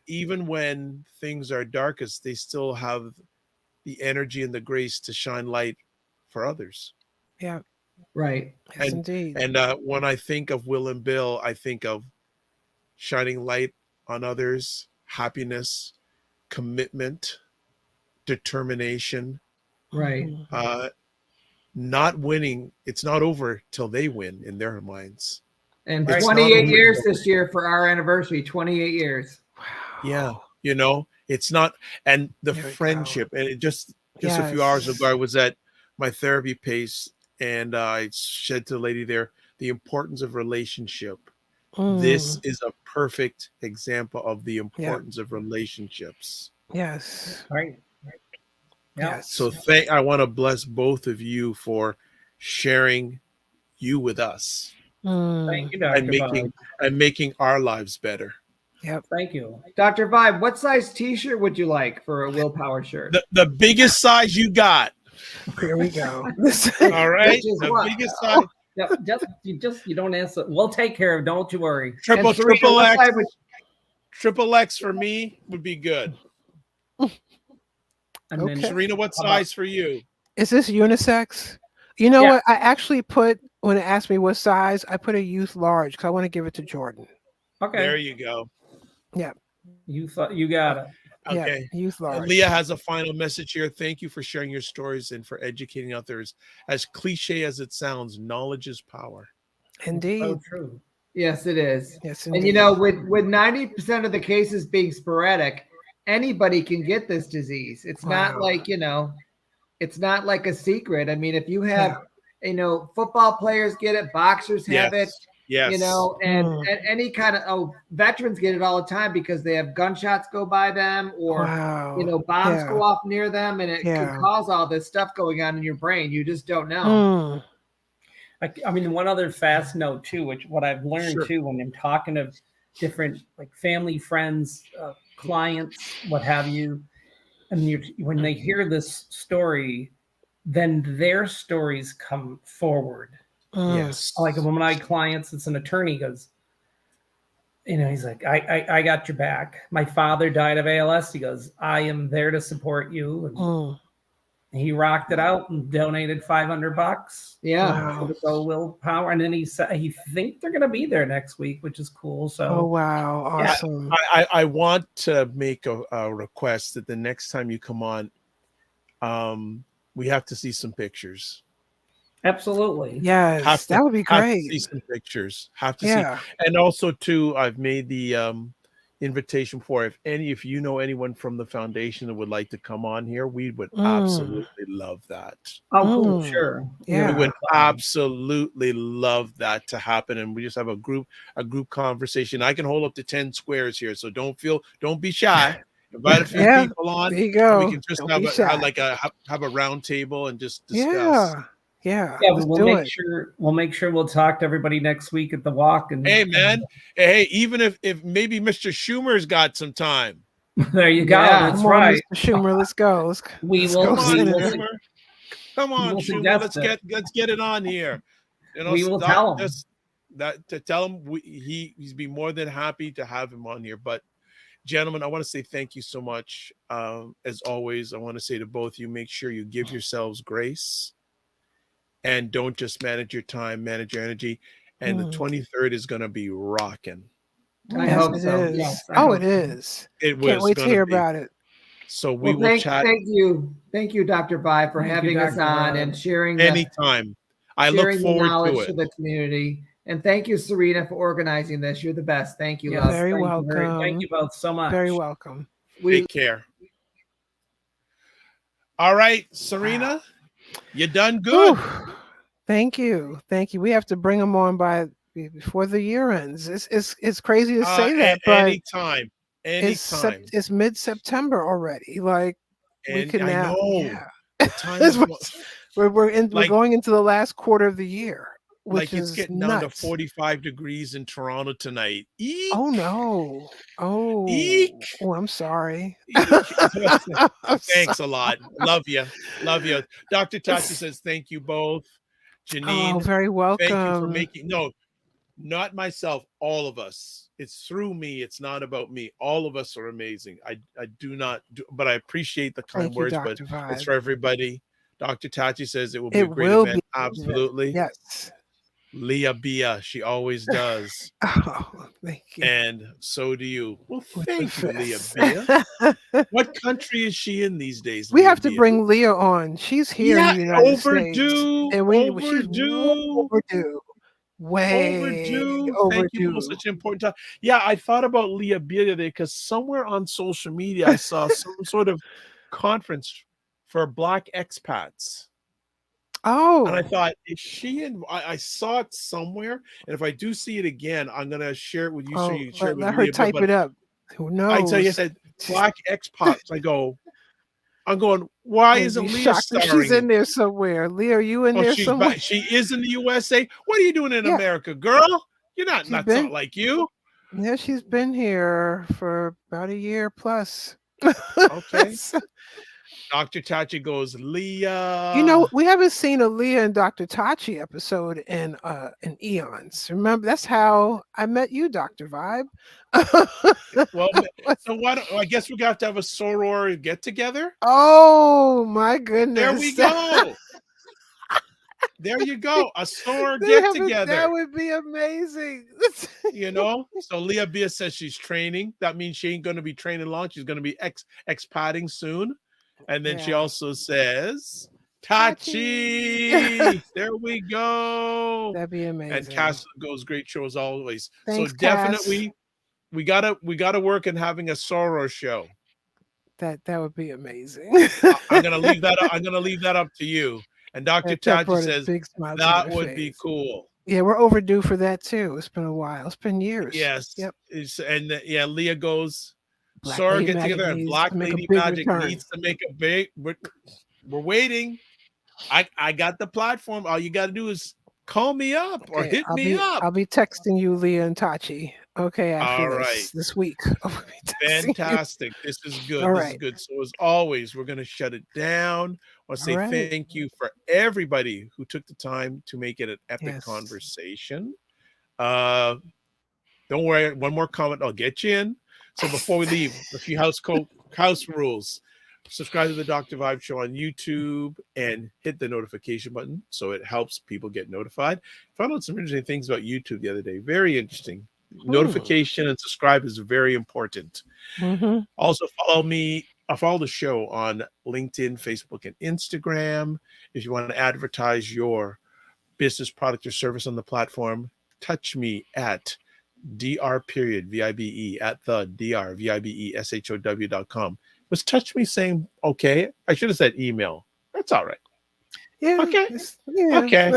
even when things are darkest, they still have the energy and the grace to shine light for others. Yeah. Right. Yes, indeed. And when I think of Will and Bill, I think of shining light on others, happiness, commitment, determination. Right. Not winning. It's not over till they win in their minds. And It's 28 not years over. this year for our anniversary. 28 years. Yeah. You know, it's not, and the There we friendship, and it just Yes. a few hours ago, I was at my therapy pace, and I said to the lady there, the importance of relationship. This is a perfect example of the importance of relationships. Yes. Right. Yeah. Yes. So I want to bless both of you for sharing you with us Thank you, Dr. and making our lives better. Yep. Thank you. Dr. Vibe, what size t-shirt would you like for a willpower shirt? The biggest size you got. Here we go. All right. Which is The what? biggest size. Yeah, you don't answer. We'll take care of. Don't you worry. Triple Serena, what X. size would- Triple X for me would be good. And Okay. then Serena, what size for you? Is this unisex? You know Yeah. what? I actually put, when it asked me what size, I put a youth large because I want to give it to Jordan. okay, There you go. you thought you got it. Okay. Yeah, youth large. Leah has a final message here. Thank you for sharing your stories and for educating others. As cliche as it sounds, knowledge is power. Indeed. So true. Yes, it is. Yes, And indeed. you know, with 90% of the cases being sporadic, anybody can get this disease. It's not Wow. like, you know, it's not like a secret. I mean, if you have, you know, football players get it, boxers have it, Yes. you know, and any kind of veterans get it all the time because they have gunshots go by them or Wow. you know, bombs Yeah. go off near them, and it Yeah. can cause all this stuff going on in your brain. You just don't know. I mean, one other fast note too, which what I've learned Sure. too when I'm talking to different like family, friends, clients, what have you, and when they hear this story, then their stories come forward. Yes. Like one of my clients, it's an attorney, goes, you know, he's like, I got your back. My father died of ALS. He goes, I am there to support you. And he rocked it out and donated $500. Yeah. To go willpower. And then he said, he think they're going to be there next week, which is cool. So, Oh, wow. Awesome. I want to make a request that the next time you come on, we have to see some pictures. absolutely. Yes. That would be Have to great. see some pictures. Have to Yeah. see. And also, too, I've made the invitation for if you know anyone from the foundation that would like to come on here, we would absolutely love that. Oh, cool. Sure. Yeah. We would absolutely love that to happen, and we just have a group conversation. I can hold up to 10 squares here, so don't be shy. Invite a few people on. There you go. We can just Don't have be a shy. have a round table and just discuss. Yeah. Yeah, Let's do it. we'll make sure we'll talk to everybody next week at the walk. And Hey, man. Hey, even if maybe Mr. Schumer's got some time. there you go. Yeah. That's Come on, right. Mr. Schumer. Let's go. We let's will. go, Come on, Senator. Schumer. Come on, will Schumer. suggest Let's get it on here. You know, We will tell him. To tell him he's be more than happy to have him on here. But gentlemen, I want to say thank you so much. As always, I want to say to both of you, make sure you give yourselves grace and don't just manage your time, manage your energy. And the 23rd is going to be rocking. I Yes, hope it so. is. Yes, I Oh, hope it is. It Can't was wait to gonna hear be. about it. So we Well, will chat thank you, Dr. Vibe, for Thank you, having us Dr. on Vibe. and sharing anytime. I look sharing the forward knowledge to to it. the community. And thank you, Serena, for organizing this. You're the best. Thank you, Yeah, love. Very thank you welcome. Thank you both so much. Very welcome. Take care. All right, Serena, you done good. Whew. Thank you. Thank you. We have to bring them on before the year ends. It's crazy to say that, but Anytime. it's mid-September already. Like we And could I now. know. Yeah. The time That's is what- we're like- going into the last quarter of the year, which like it's is getting down to nuts. 45 degrees in Toronto tonight. Eek. Oh no! Oh, Eek. oh, I'm sorry. Eek. Thanks a lot. Love you. Love you. Dr. Tasha says thank you both. Janine, Oh, very welcome. thank you for making not myself, all of us. it's through me. It's not about me. All of us are amazing. I do not do, but I appreciate the kind Thank you, words, Dr. but Vibe. it's for everybody. Dr. Tachi says it will be It a great will event. be. Absolutely. Yes. Leah Bia, she always does. Oh, thank you. And so do you. Well, thank you, Leah Fist. Bia. What country is she in these days? We Leah have to Bia? bring Leah on. She's here in the United States. Overdue. And she's Overdue. overdue. Way Overdue. overdue. Thank you for such an important time. Yeah, I thought about Leah Bia today because somewhere on social media I saw some sort of conference for Black expats. Oh. And I thought, is she in? I saw it somewhere, and if I do see it again, I'm gonna share it with you. So you share it with let her Leah, type it up. Who knows? I tell you, I said Black expats. I'm going. Why isn't Leah starring? She's in there somewhere. Leah, are you in there somewhere? She is in the USA. What are you doing in America, girl? You're not like you. Yeah, she's been here for about a year plus. Okay. Dr. Tachi goes, Leah. You know, we haven't seen a Leah and Dr. Tachi episode in eons. Remember, that's how I met you, Dr. Vibe. Well, so I guess we're going to have a soror get together. Oh my goodness. There we go. There you go. A soror get together. That would be amazing. You know, so Leah Bia says she's training. That means she ain't going to be training long. She's going to be expatting soon. And then she also says, Tachi. There we go. That'd be amazing. And Cass goes, great show as always. Thanks, so definitely we gotta work in having a soror show. That would be amazing. I'm gonna leave that up to you. And Dr. Tachi says that would be cool. Yeah, we're overdue for that too. It's been a while. It's been years. Yes. Yep. Leah goes, Black soror Lady get together, and Black Lady Magic needs to make a big. We're waiting. I got the platform. All you got to do is call me up or hit me up. I'll be texting you, Leah and Tachi. Okay, after this week. Fantastic. This is good. This is good. So as always, we're going to shut it down. I want to say thank you for everybody who took the time to make it an epic conversation. Don't worry. One more comment. I'll get you in. So before we leave, a few house rules. Subscribe to the Dr. Vibe Show on YouTube and hit the notification button so it helps people get notified. Found out some interesting things about YouTube the other day. Very interesting. Notification and subscribe is very important. Also follow the show on LinkedIn, Facebook, and Instagram. If you want to advertise your business, product, or service on the platform, touch me at dr.vibe at the drvibeshow.com. Was touch me saying okay? I should have said email. That's all right. Yeah. Okay. Yeah. Okay.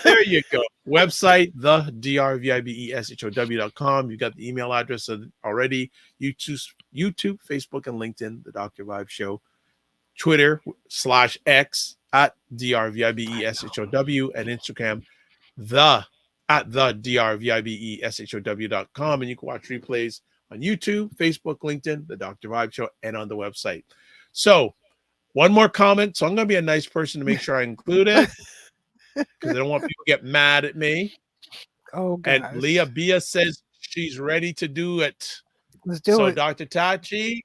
There you go. Website, the drvibeshow.com. You got the email address already. YouTube, Facebook, and LinkedIn, the Dr. Vibe Show. Twitter /X at drvibeshow, and Instagram, at the drvibeshow.com. And you can watch replays on YouTube, Facebook, LinkedIn, the Dr. Vibe Show, and on the website. So one more comment. So I'm going to be a nice person to make sure I include it because I don't want people to get mad at me. Oh, gosh. And Leah Bia says she's ready to do it. Let's do it. So Dr. Tachi,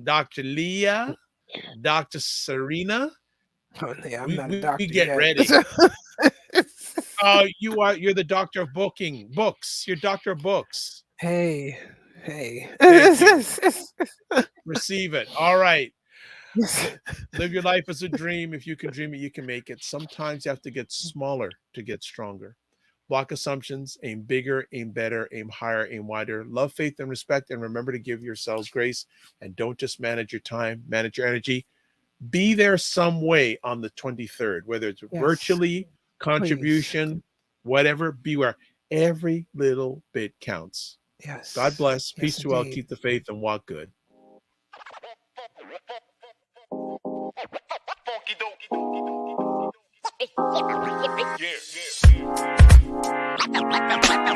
Dr. Leah, Dr. Serena. Oh, yeah, I'm not a doctor. We get ready. You're the doctor of books. You're doctor of books. Hey. Receive it. All right. Live your life as a dream. If you can dream it, you can make it. Sometimes you have to get smaller to get stronger. Block assumptions, aim bigger, aim better, aim higher, aim wider. Love, faith, and respect. And remember to give yourselves grace. And don't just manage your time, manage your energy. Be there some way on the 23rd, whether it's virtually, contribution, whatever, beware. Every little bit counts. Yes. God bless. Peace to all. Keep the faith and walk good.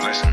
Listen.